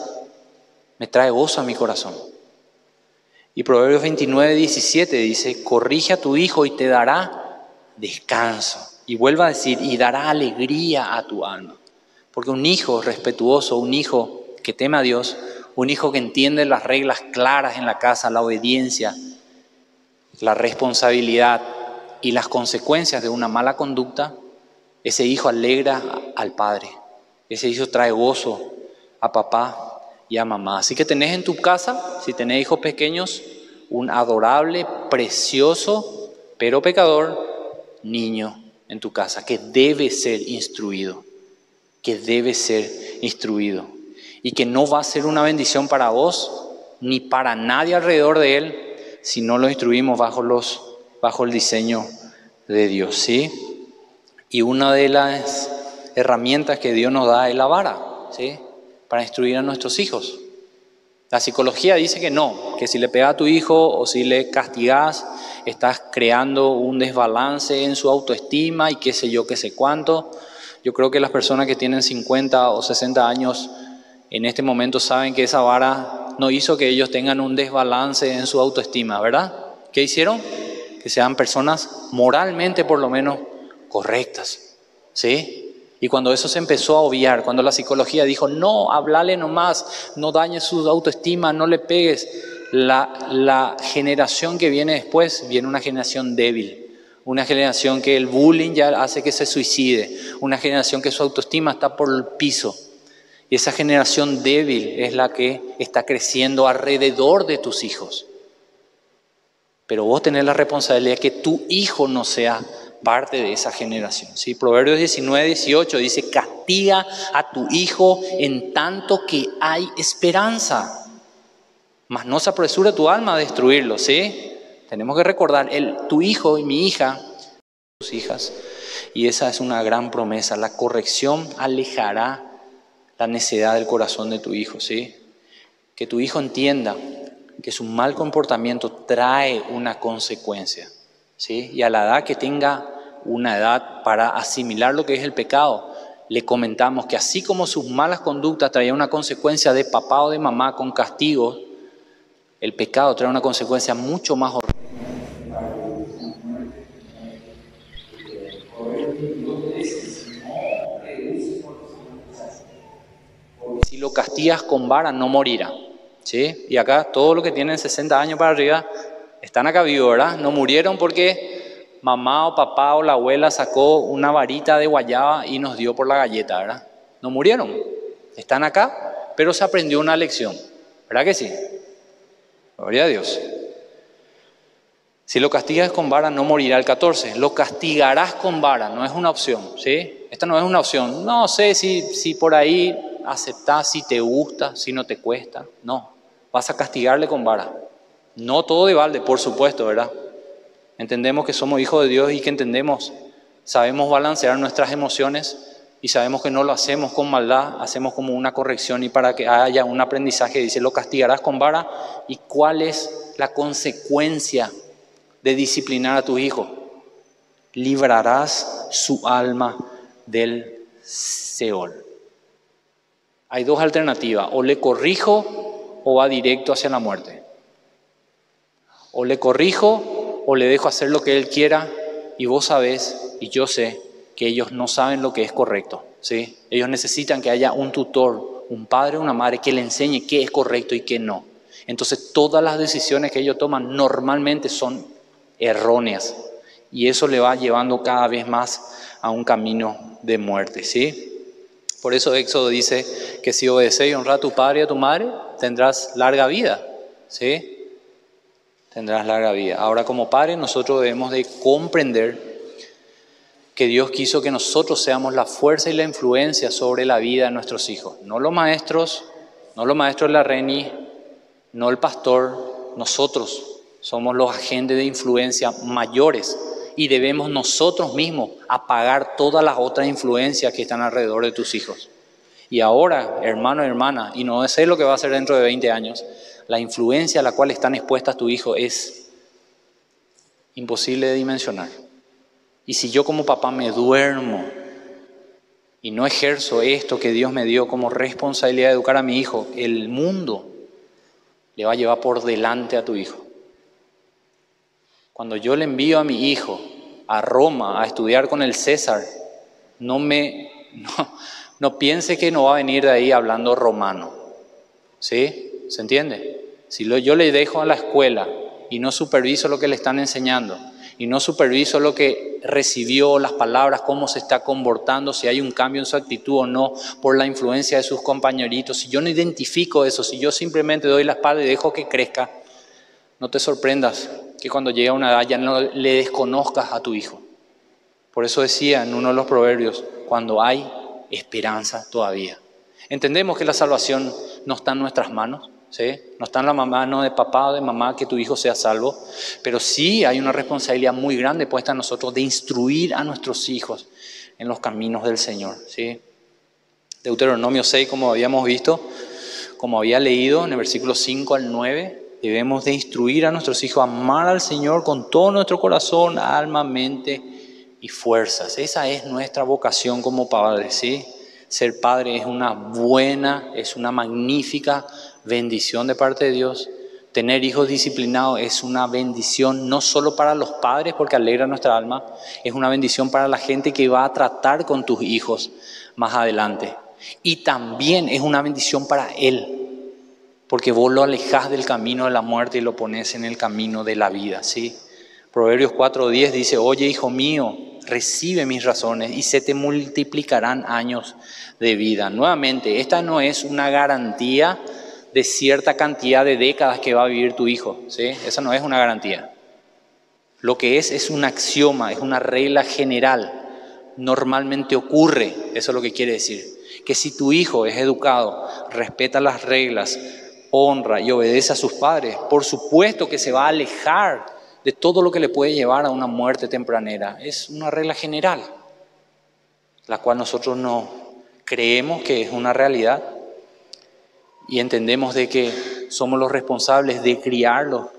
me trae gozo a mi corazón. Y Proverbios 29:17 dice: corrige a tu hijo y te dará descanso. Y vuelve a decir: y dará alegría a tu alma. Porque un hijo respetuoso, un hijo que teme a Dios, un hijo que entiende las reglas claras en la casa, la obediencia, la responsabilidad y las consecuencias de una mala conducta, ese hijo alegra al padre. Ese hijo trae gozo a papá y a mamá. Así que tenés en tu casa, si tenés hijos pequeños, un adorable, precioso, pero pecador niño en tu casa que debe ser instruido, y que no va a ser una bendición para vos ni para nadie alrededor de él si no lo instruimos bajo el diseño de Dios, ¿sí? Y una de las herramientas que Dios nos da es la vara, ¿sí? Para instruir a nuestros hijos. La psicología dice que no, que si le pegas a tu hijo o si le castigás, estás creando un desbalance en su autoestima y qué sé yo, qué sé cuánto. Yo creo que las personas que tienen 50 o 60 años en este momento saben que esa vara no hizo que ellos tengan un desbalance en su autoestima, ¿verdad? ¿Qué hicieron? Que sean personas moralmente por lo menos correctas, ¿sí? Y cuando eso se empezó a obviar, cuando la psicología dijo, no, hablale nomás, no dañes su autoestima, no le pegues, la generación que viene después viene una generación débil. Una generación que el bullying ya hace que se suicide. Una generación que su autoestima está por el piso. Y esa generación débil es la que está creciendo alrededor de tus hijos. Pero vos tenés la responsabilidad de que tu hijo no sea parte de esa generación, ¿sí? Proverbios 19:18 dice, castiga a tu hijo en tanto que hay esperanza, mas no se apresura tu alma a destruirlo, ¿sí? Tenemos que recordar, tu hijo y mi hija, tus hijas, y esa es una gran promesa. La corrección alejará la necedad del corazón de tu hijo, ¿sí? Que tu hijo entienda que su mal comportamiento trae una consecuencia, ¿sí? Y a la edad que tenga una edad para asimilar lo que es el pecado, le comentamos que así como sus malas conductas traían una consecuencia de papá o de mamá con castigo, el pecado trae una consecuencia mucho más horrible. Si lo castigas con vara, no morirá, ¿sí? Y acá todos los que tienen 60 años para arriba están acá vivos, ¿verdad? No murieron porque mamá o papá o la abuela sacó una varita de guayaba y nos dio por la galleta, ¿verdad? No murieron, están acá, pero se aprendió una lección, ¿verdad que sí? Gloria a Dios. Si lo castigas con vara, no morirá. El 14, lo castigarás con vara, no es una opción, ¿sí? Esta no es una opción. No sé si por ahí aceptás, si te gusta, si no te cuesta. No, vas a castigarle con vara. No todo de balde, por supuesto, ¿verdad? Entendemos que somos hijos de Dios y que sabemos balancear nuestras emociones y sabemos que no lo hacemos con maldad, hacemos como una corrección y para que haya un aprendizaje. Dice, lo castigarás con vara. ¿Y cuál es la consecuencia de disciplinar a tu hijo? Librarás su alma del Seol. Hay dos alternativas, o le corrijo o va directo hacia la muerte. O le corrijo o le dejo hacer lo que él quiera, y vos sabés y yo sé que ellos no saben lo que es correcto, ¿sí? Ellos necesitan que haya un tutor, un padre o una madre que le enseñe qué es correcto y qué no. Entonces todas las decisiones que ellos toman normalmente son erróneas y eso le va llevando cada vez más a un camino de muerte, ¿sí? Por eso Éxodo dice que si obedeces y honras a tu padre y a tu madre, tendrás larga vida, ¿sí? Tendrás larga vida. Ahora, como padres, nosotros debemos de comprender que Dios quiso que nosotros seamos la fuerza y la influencia sobre la vida de nuestros hijos. No los maestros de la RENI, no el pastor, nosotros somos los agentes de influencia mayores y debemos nosotros mismos apagar todas las otras influencias que están alrededor de tus hijos. Y ahora, hermano y hermana, y no sé lo que va a ser dentro de 20 años, la influencia a la cual están expuestas tu hijo es imposible de dimensionar. Y si yo como papá me duermo y no ejerzo esto que Dios me dio como responsabilidad de educar a mi hijo, el mundo le va a llevar por delante a tu hijo. Cuando yo le envío a mi hijo a Roma a estudiar con el César, no piense que no va a venir de ahí hablando romano, ¿sí? ¿Se entiende? Si yo le dejo a la escuela y no superviso lo que le están enseñando, y no superviso lo que recibió, las palabras, cómo se está comportando, si hay un cambio en su actitud o no, por la influencia de sus compañeritos, si yo no identifico eso, si yo simplemente doy la espalda y dejo que crezca, no te sorprendas que cuando llegue a una edad ya no le desconozcas a tu hijo. Por eso decía en uno de los proverbios, cuando hay esperanza todavía. Entendemos que la salvación no está en nuestras manos, ¿sí? No está en la mano de papá o de mamá que tu hijo sea salvo, pero sí hay una responsabilidad muy grande puesta en nosotros de instruir a nuestros hijos en los caminos del Señor, ¿sí? Deuteronomio 6, como habíamos visto, como había leído en el versículo 5 al 9, debemos de instruir a nuestros hijos a amar al Señor con todo nuestro corazón, alma, mente y fuerzas. Esa es nuestra vocación como padres, ¿sí? Ser padre es una magnífica bendición de parte de Dios, Tener hijos disciplinados es una bendición no solo para los padres porque alegra nuestra alma, es una bendición para la gente que va a tratar con tus hijos más adelante. Y también es una bendición para él, porque vos lo alejás del camino de la muerte y lo pones en el camino de la vida, ¿sí? Proverbios 4:10 dice: oye, hijo mío, recibe mis razones y se te multiplicarán años de vida. Nuevamente, esta no es una garantía de cierta cantidad de décadas que va a vivir tu hijo, ¿sí? Esa no es una garantía. Lo que es un axioma, es una regla general. Normalmente ocurre, eso es lo que quiere decir, que si tu hijo es educado, respeta las reglas, honra y obedece a sus padres, por supuesto que se va a alejar de todo lo que le puede llevar a una muerte tempranera. Es una regla general, la cual nosotros no creemos que es una realidad y entendemos de que somos los responsables de criarlo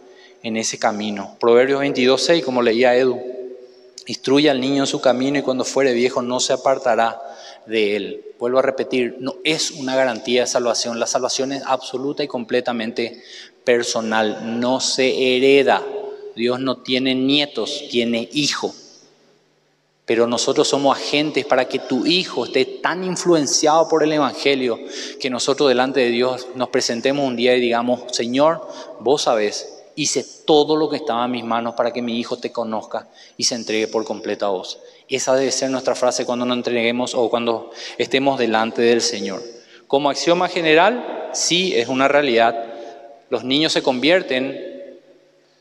en ese camino. Proverbios 22:6, como leía Edu: instruye al niño en su camino y cuando fuere viejo no se apartará de él. Vuelvo a repetir, no es una garantía de salvación. La salvación es absoluta y completamente personal, no se hereda. Dios no tiene nietos, tiene hijo. Pero nosotros somos agentes para que tu hijo esté tan influenciado por el Evangelio que nosotros delante de Dios nos presentemos un día y digamos: Señor, vos sabés, hice todo lo que estaba en mis manos para que mi hijo te conozca y se entregue por completo a vos. Esa debe ser nuestra frase cuando nos entreguemos o cuando estemos delante del Señor. Como axioma general, sí es una realidad. Los niños se convierten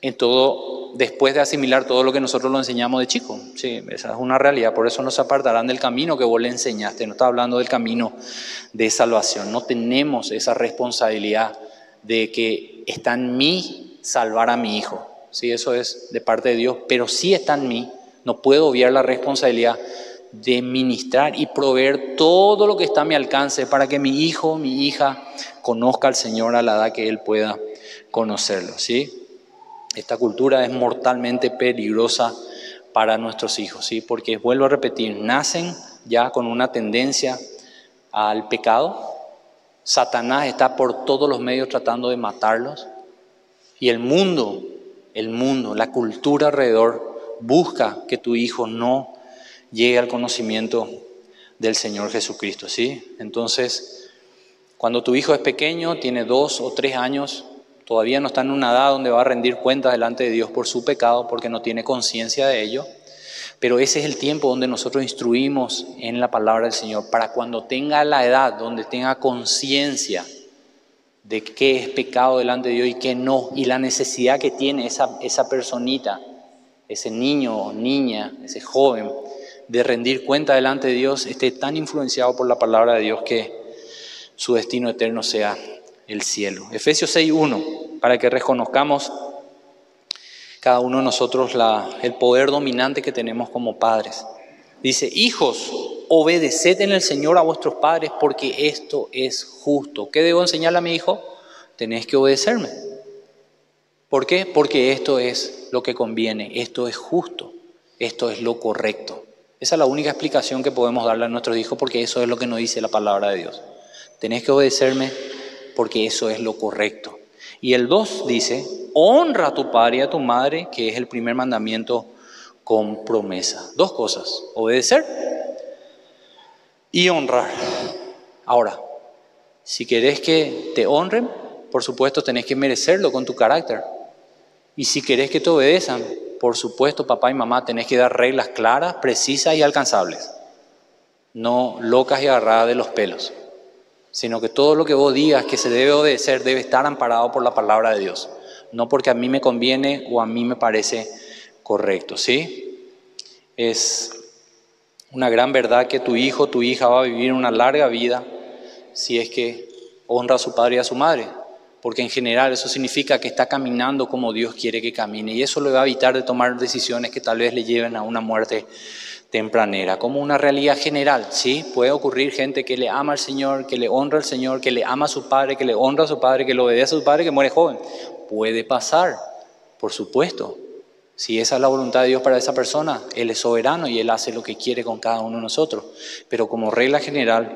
en todo después de asimilar todo lo que nosotros lo enseñamos de chico. Sí, esa es una realidad. Por eso no se apartarán del camino que vos le enseñaste. No está hablando del camino de salvación. No tenemos esa responsabilidad de que está en mí salvar a mi hijo. Sí, eso es de parte de Dios, pero sí está en mí. No puedo obviar la responsabilidad de ministrar y proveer todo lo que está a mi alcance para que mi hijo, mi hija conozca al Señor a la edad que él pueda conocerlo, ¿sí? Esta cultura es mortalmente peligrosa para nuestros hijos, ¿sí? Porque, vuelvo a repetir, nacen ya con una tendencia al pecado. Satanás está por todos los medios tratando de matarlos. Y el mundo, la cultura alrededor, busca que tu hijo no llegue al conocimiento del Señor Jesucristo, ¿sí? Entonces, cuando tu hijo es pequeño, tiene 2 o 3 años, todavía no está en una edad donde va a rendir cuentas delante de Dios por su pecado, porque no tiene conciencia de ello. Pero ese es el tiempo donde nosotros instruimos en la palabra del Señor, para cuando tenga la edad donde tenga conciencia de qué es pecado delante de Dios y qué no, y la necesidad que tiene esa personita, ese niño o niña, ese joven, de rendir cuenta delante de Dios, esté tan influenciado por la palabra de Dios que su destino eterno sea el cielo. Efesios 6:1, para que reconozcamos cada uno de nosotros el poder dominante que tenemos como padres. Dice: hijos, obedeced en el Señor a vuestros padres, porque esto es justo. ¿Qué debo enseñarle a mi hijo? Tenés que obedecerme. ¿Por qué? Porque esto es lo que conviene, esto es justo, esto es lo correcto. Esa es la única explicación que podemos darle a nuestros hijos, porque eso es lo que nos dice la palabra de Dios. Tenés que obedecerme porque eso es lo correcto. Y el 2 dice: honra a tu padre y a tu madre, que es el primer mandamiento con promesa. 2 cosas: obedecer y honrar. Ahora, si querés que te honren, por supuesto tenés que merecerlo con tu carácter. Y si querés que te obedezcan, por supuesto, papá y mamá, tenés que dar reglas claras, precisas y alcanzables. No locas y agarradas de los pelos, sino que todo lo que vos digas que se debe obedecer debe estar amparado por la palabra de Dios, no porque a mí me conviene o a mí me parece correcto, ¿sí? Es una gran verdad que tu hijo, tu hija va a vivir una larga vida si es que honra a su padre y a su madre, porque en general eso significa que está caminando como Dios quiere que camine, y eso le va a evitar de tomar decisiones que tal vez le lleven a una muerte tempranera. Como una realidad general, ¿sí? Puede ocurrir gente que le ama al Señor, que le honra al Señor, que le ama a su padre, que le honra a su padre, que le obedece a su padre, que muere joven. Puede pasar, por supuesto. Si esa es la voluntad de Dios para esa persona, Él es soberano y Él hace lo que quiere con cada uno de nosotros. Pero como regla general,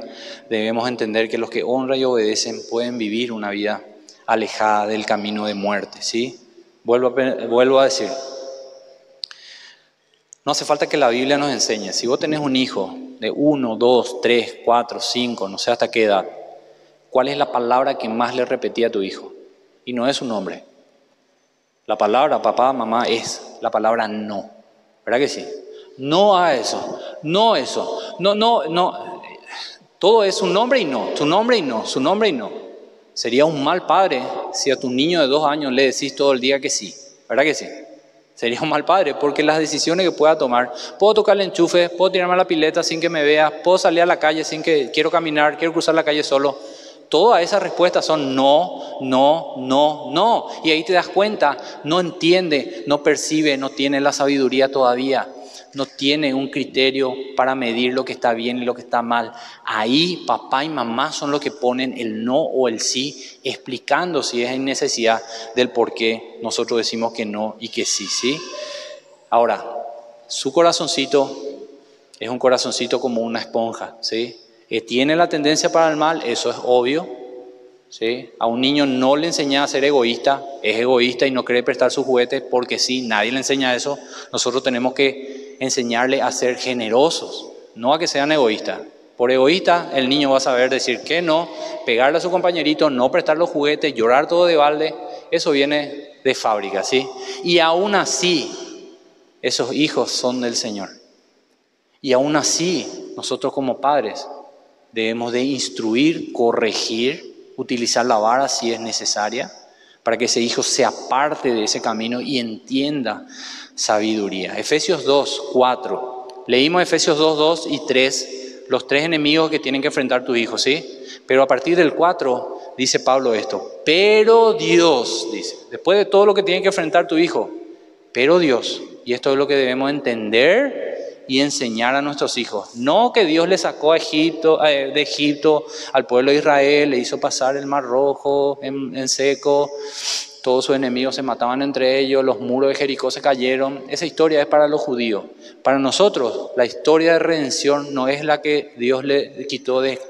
debemos entender que los que honran y obedecen pueden vivir una vida alejada del camino de muerte, ¿sí? Vuelvo a decir, no hace falta que la Biblia nos enseñe. Si vos tenés un hijo de 1, 2, 3, 4, 5, no sé hasta qué edad, ¿cuál es la palabra que más le repetía a tu hijo? Y no es su nombre. La palabra papá, mamá es la palabra no. ¿Verdad que sí? No a eso, no eso, no, no, no. Todo es su nombre y no, su nombre y no, su nombre y no. Sería un mal padre si a tu niño de 2 años le decís todo el día que sí. ¿Verdad que sí? Sería un mal padre porque las decisiones que pueda tomar, puedo tocar el enchufe, puedo tirarme a la pileta sin que me vea, puedo salir a la calle sin que quiero caminar, quiero cruzar la calle solo. Todas esas respuestas son no, no, no, no. Y ahí te das cuenta, no entiende, no percibe, no tiene la sabiduría todavía. No tiene un criterio para medir lo que está bien y lo que está mal. Ahí papá y mamá son los que ponen el no o el sí, explicando si es en necesidad del por qué nosotros decimos que no y que sí, ¿sí? Ahora, su corazoncito es un corazoncito como una esponja, ¿sí? Tiene la tendencia para el mal, eso es obvio, ¿sí? A un niño no le enseña a ser egoísta, es egoísta y no quiere prestar sus juguetes porque sí, nadie le enseña eso. Nosotros tenemos que enseñarle a ser generosos, no a que sean egoístas. Por egoísta el niño va a saber decir que no, pegarle a su compañerito, no prestar los juguetes, llorar todo de balde, eso viene de fábrica, ¿sí? Y aún así, esos hijos son del Señor. Y aún así, nosotros como padres debemos de instruir, corregir, utilizar la vara si es necesaria, para que ese hijo se aparte de ese camino y entienda sabiduría. Efesios 2, 4. Leímos Efesios 2, 2 y 3, los 3 enemigos que tienen que enfrentar tus hijos, ¿sí? Pero a partir del 4 dice Pablo esto, pero Dios, dice, después de todo lo que tiene que enfrentar tu hijo, pero Dios, y esto es lo que debemos entender y enseñar a nuestros hijos. No que Dios le sacó de Egipto al pueblo de Israel, le hizo pasar el Mar Rojo en seco, todos sus enemigos se mataban entre ellos, los muros de Jericó se cayeron. Esa historia es para los judíos. Para nosotros, la historia de redención no es la que Dios le quitó de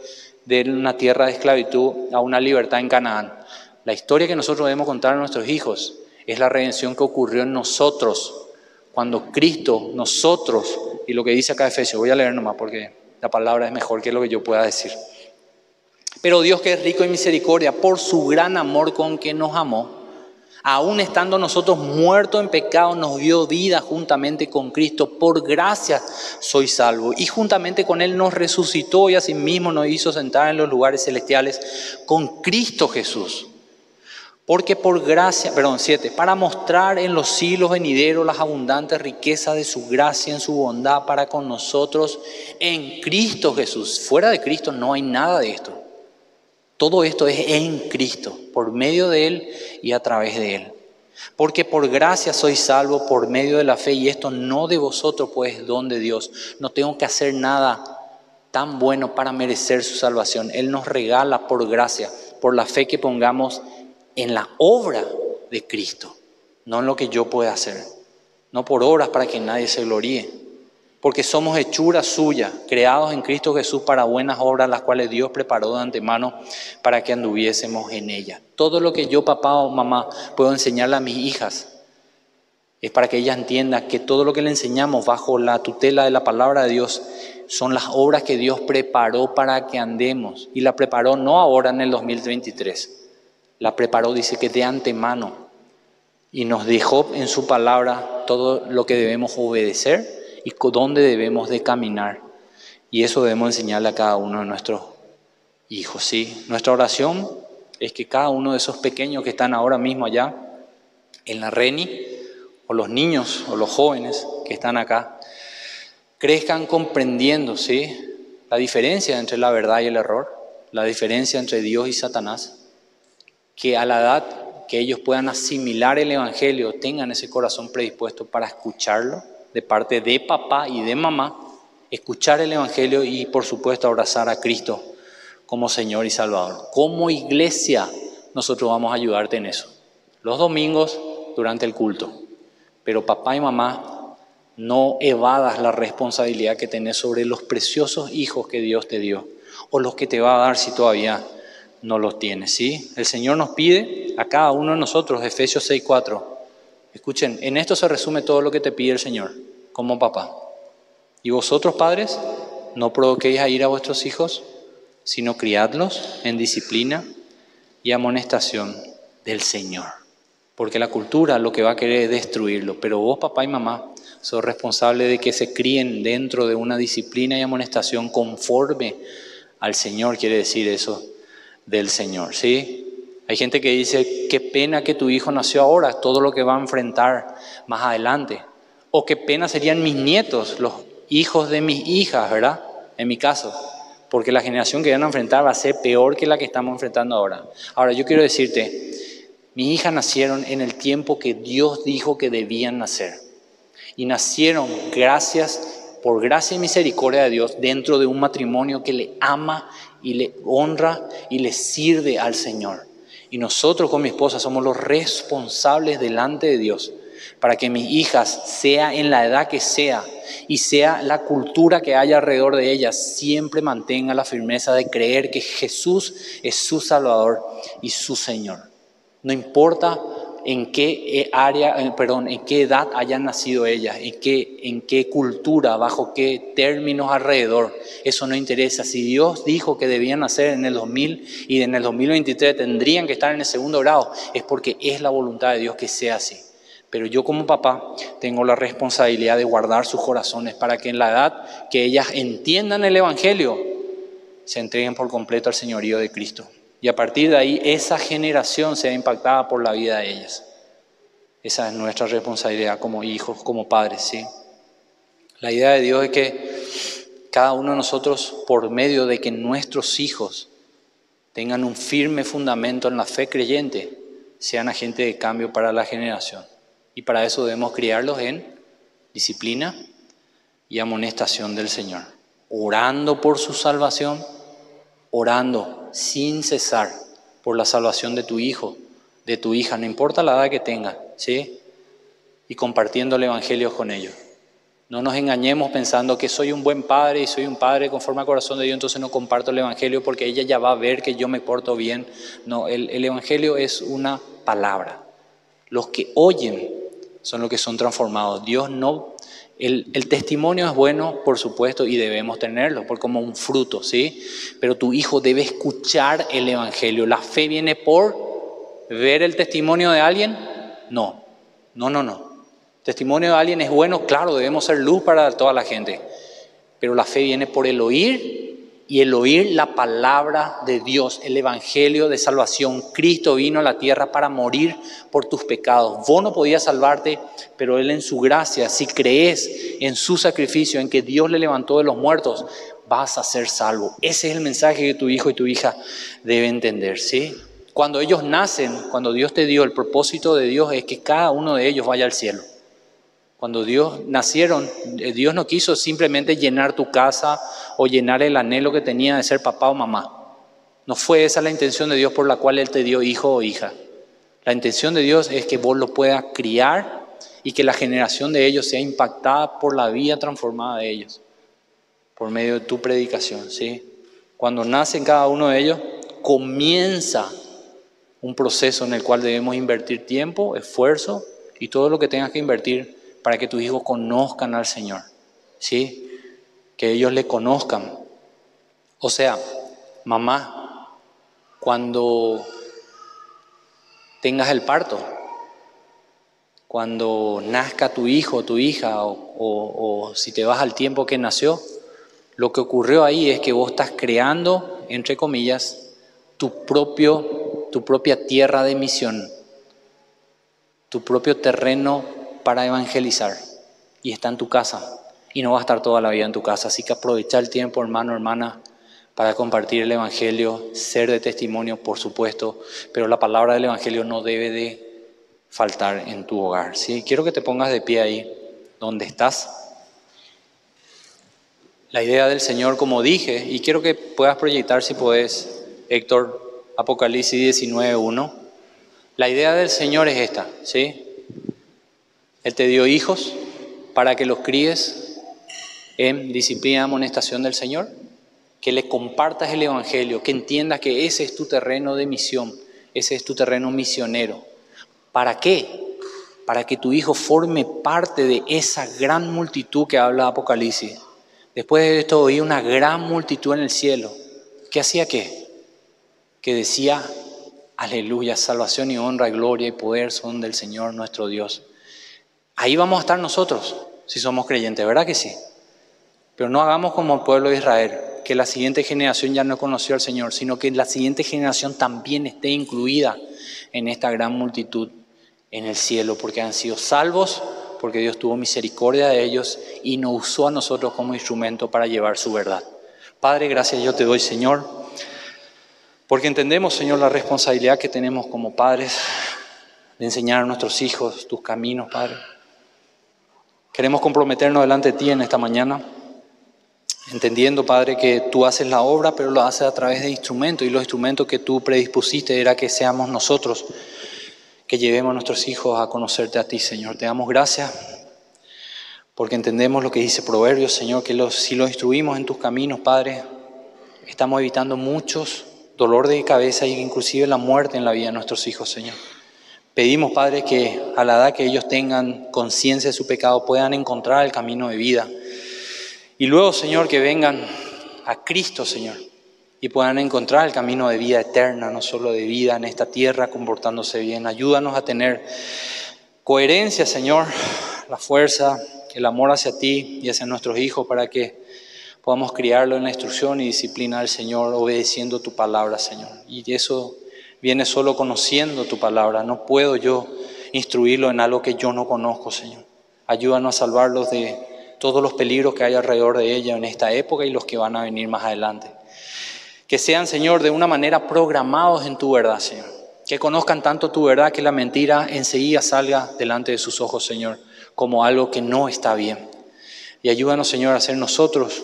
una tierra de esclavitud a una libertad en Canaán. La historia que nosotros debemos contar a nuestros hijos es la redención que ocurrió en nosotros, cuando Cristo, nosotros, y lo que dice acá Efesios, voy a leer nomás porque la palabra es mejor que lo que yo pueda decir. Pero Dios, que es rico en misericordia, por su gran amor con que nos amó, aún estando nosotros muertos en pecado, nos dio vida juntamente con Cristo. Por gracia soy salvo. Y juntamente con Él nos resucitó y asimismo nos hizo sentar en los lugares celestiales con Cristo Jesús. Porque por gracia, 7, para mostrar en los siglos venideros las abundantes riquezas de su gracia en su bondad para con nosotros en Cristo Jesús. Fuera de Cristo no hay nada de esto. Todo esto es en Cristo, por medio de Él y a través de Él. Porque por gracia soy salvo por medio de la fe, y esto no de vosotros, pues es don de Dios. No tengo que hacer nada tan bueno para merecer su salvación. Él nos regala por gracia, por la fe que pongamos en la obra de Cristo, no en lo que yo pueda hacer, no por obras para que nadie se gloríe. Porque somos hechura suya, creados en Cristo Jesús para buenas obras, las cuales Dios preparó de antemano para que anduviésemos en ellas. Todo lo que yo, papá o mamá, puedo enseñarle a mis hijas es para que ellas entiendan que todo lo que le enseñamos bajo la tutela de la palabra de Dios son las obras que Dios preparó para que andemos. Y la preparó no ahora en el 2023, la preparó, dice que de antemano. Y nos dejó en su palabra todo lo que debemos obedecer y dónde debemos de caminar. Y eso debemos enseñarle a cada uno de nuestros hijos, ¿sí? Nuestra oración es que cada uno de esos pequeños que están ahora mismo allá en la Reni, o los niños o los jóvenes que están acá, crezcan comprendiendo, ¿sí?, la diferencia entre la verdad y el error, la diferencia entre Dios y Satanás, que a la edad que ellos puedan asimilar el Evangelio, tengan ese corazón predispuesto para escucharlo de parte de papá y de mamá, escuchar el Evangelio y por supuesto abrazar a Cristo como Señor y Salvador. Como iglesia nosotros vamos a ayudarte en eso, los domingos durante el culto. Pero papá y mamá, no evadas la responsabilidad que tenés sobre los preciosos hijos que Dios te dio, o los que te va a dar si todavía no los tienes, ¿sí? El Señor nos pide a cada uno de nosotros, Efesios 6:4. Escuchen, en esto se resume todo lo que te pide el Señor, como papá. Y vosotros, padres, no provoquéis a ira a vuestros hijos, sino criadlos en disciplina y amonestación del Señor. Porque la cultura lo que va a querer es destruirlo, pero vos, papá y mamá, sos responsables de que se críen dentro de una disciplina y amonestación conforme al Señor, quiere decir eso del Señor, ¿sí? Hay gente que dice, qué pena que tu hijo nació ahora, todo lo que va a enfrentar más adelante. O qué pena serían mis nietos, los hijos de mis hijas, ¿verdad? En mi caso, porque la generación que van a enfrentar va a ser peor que la que estamos enfrentando ahora. Ahora, yo quiero decirte, mis hijas nacieron en el tiempo que Dios dijo que debían nacer. Y nacieron por gracia y misericordia de Dios dentro de un matrimonio que le ama y le honra y le sirve al Señor. Y nosotros con mi esposa somos los responsables delante de Dios para que mis hijas, sea en la edad que sea y sea la cultura que haya alrededor de ellas, siempre mantengan la firmeza de creer que Jesús es su Salvador y su Señor. No importa en qué edad hayan nacido ellas, en qué cultura, bajo qué términos alrededor. Eso no interesa. Si Dios dijo que debían nacer en el 2000 y en el 2023 tendrían que estar en el segundo grado, es porque es la voluntad de Dios que sea así. Pero yo como papá tengo la responsabilidad de guardar sus corazones para que en la edad que ellas entiendan el Evangelio, se entreguen por completo al señorío de Cristo. Y a partir de ahí, esa generación sea impactada por la vida de ellas. Esa es nuestra responsabilidad como hijos, como padres, ¿sí? La idea de Dios es que cada uno de nosotros, por medio de que nuestros hijos tengan un firme fundamento en la fe creyente, sean agentes de cambio para la generación. Y para eso debemos criarlos en disciplina y amonestación del Señor, orando por su salvación, orando sin cesar por la salvación de tu hijo, de tu hija, no importa la edad que tenga, ¿sí? Y compartiendo el Evangelio con ellos. No nos engañemos pensando que soy un buen padre y soy un padre conforme al corazón de Dios, entonces no comparto el Evangelio porque ella ya va a ver que yo me porto bien. No, el Evangelio es una palabra. Los que oyen son los que son transformados. Dios no... El testimonio es bueno, por supuesto, y debemos tenerlo, por como un fruto, ¿sí? Pero tu hijo debe escuchar el Evangelio. ¿La fe viene por ver el testimonio de alguien? No. Testimonio de alguien es bueno, claro, debemos ser luz para toda la gente. Pero la fe viene por el oír, y el oír la palabra de Dios, el Evangelio de salvación. Cristo vino a la tierra para morir por tus pecados. Vos no podías salvarte, pero Él en su gracia, si crees en su sacrificio, en que Dios le levantó de los muertos, vas a ser salvo. Ese es el mensaje que tu hijo y tu hija deben entender, ¿sí? Cuando ellos nacen, cuando Dios te dio, el propósito de Dios es que cada uno de ellos vaya al cielo. Cuando nacieron, Dios no quiso simplemente llenar tu casa o llenar el anhelo que tenía de ser papá o mamá. No fue esa la intención de Dios por la cual Él te dio hijo o hija. La intención de Dios es que vos lo puedas criar y que la generación de ellos sea impactada por la vida transformada de ellos, por medio de tu predicación, ¿sí? Cuando nacen cada uno de ellos, comienza un proceso en el cual debemos invertir tiempo, esfuerzo y todo lo que tengas que invertir para que tus hijos conozcan al Señor, ¿sí? Que ellos le conozcan. O sea, mamá, cuando tengas el parto, cuando nazca tu hijo o tu hija, o si te vas al tiempo que nació, lo que ocurrió ahí es que vos estás creando, entre comillas, tu propia tierra de misión, tu propio terreno para evangelizar, y está en tu casa y no va a estar toda la vida en tu casa. Así que aprovecha el tiempo, hermano, hermana, para compartir el Evangelio, ser de testimonio, por supuesto, pero la palabra del Evangelio no debe de faltar en tu hogar, ¿sí? Quiero que te pongas de pie ahí donde estás. La idea del Señor, como dije, y quiero que puedas proyectar, si podés, Héctor, Apocalipsis 19:1. La idea del Señor es esta, ¿sí? Él te dio hijos para que los críes en disciplina y amonestación del Señor, que le compartas el Evangelio, que entiendas que ese es tu terreno de misión, Ese es tu terreno misionero. ¿Para qué? Para que tu hijo forme parte de esa gran multitud que habla Apocalipsis. Después de esto oí una gran multitud en el cielo. ¿Qué hacía qué? Que decía, aleluya, salvación y honra, gloria y poder son del Señor nuestro Dios. Ahí vamos a estar nosotros, si somos creyentes, ¿verdad que sí? Pero no hagamos como el pueblo de Israel, que la siguiente generación ya no conoció al Señor, sino que la siguiente generación también esté incluida en esta gran multitud en el cielo, porque han sido salvos, porque Dios tuvo misericordia de ellos y nos usó a nosotros como instrumento para llevar su verdad. Padre, gracias yo te doy, Señor, porque entendemos, Señor, la responsabilidad que tenemos como padres de enseñar a nuestros hijos tus caminos, Padre. Queremos comprometernos delante de ti en esta mañana, entendiendo, Padre, que tú haces la obra, pero lo haces a través de instrumentos, y los instrumentos que tú predispusiste era que seamos nosotros que llevemos a nuestros hijos a conocerte a ti, Señor. Te damos gracias porque entendemos lo que dice Proverbios, Señor, que si los instruimos en tus caminos, Padre, estamos evitando muchos dolor de cabeza e inclusive la muerte en la vida de nuestros hijos, Señor. Pedimos, Padre, que a la edad que ellos tengan conciencia de su pecado puedan encontrar el camino de vida. Y luego, Señor, que vengan a Cristo, Señor, y puedan encontrar el camino de vida eterna, no solo de vida en esta tierra, comportándose bien. Ayúdanos a tener coherencia, Señor, la fuerza, el amor hacia ti y hacia nuestros hijos para que podamos criarlo en la instrucción y disciplina del Señor, obedeciendo tu palabra, Señor. Y eso viene solo conociendo tu palabra. No puedo yo instruirlo en algo que yo no conozco, Señor. Ayúdanos a salvarlos de todos los peligros que hay alrededor de ella en esta época y los que van a venir más adelante. Que sean, Señor, de una manera programados en tu verdad, Señor. Que conozcan tanto tu verdad que la mentira enseguida salga delante de sus ojos, Señor, como algo que no está bien. Y ayúdanos, Señor, a ser nosotros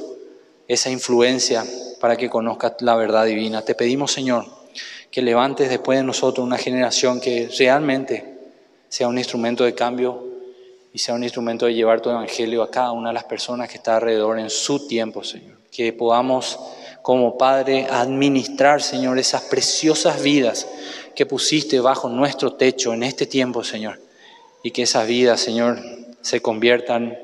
esa influencia para que conozcas la verdad divina. Te pedimos, Señor, que levantes después de nosotros una generación que realmente sea un instrumento de cambio y sea un instrumento de llevar tu evangelio a cada una de las personas que está alrededor en su tiempo, Señor. Que podamos, como Padre, administrar, Señor, esas preciosas vidas que pusiste bajo nuestro techo en este tiempo, Señor. Y que esas vidas, Señor, se conviertan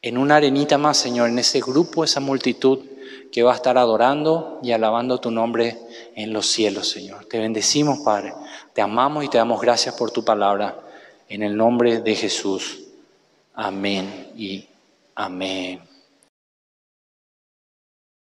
en una arenita más, Señor, en ese grupo, esa multitud que va a estar adorando y alabando tu nombre en los cielos, Señor. Te bendecimos, Padre. Te amamos y te damos gracias por tu palabra. En el nombre de Jesús. Amén y amén.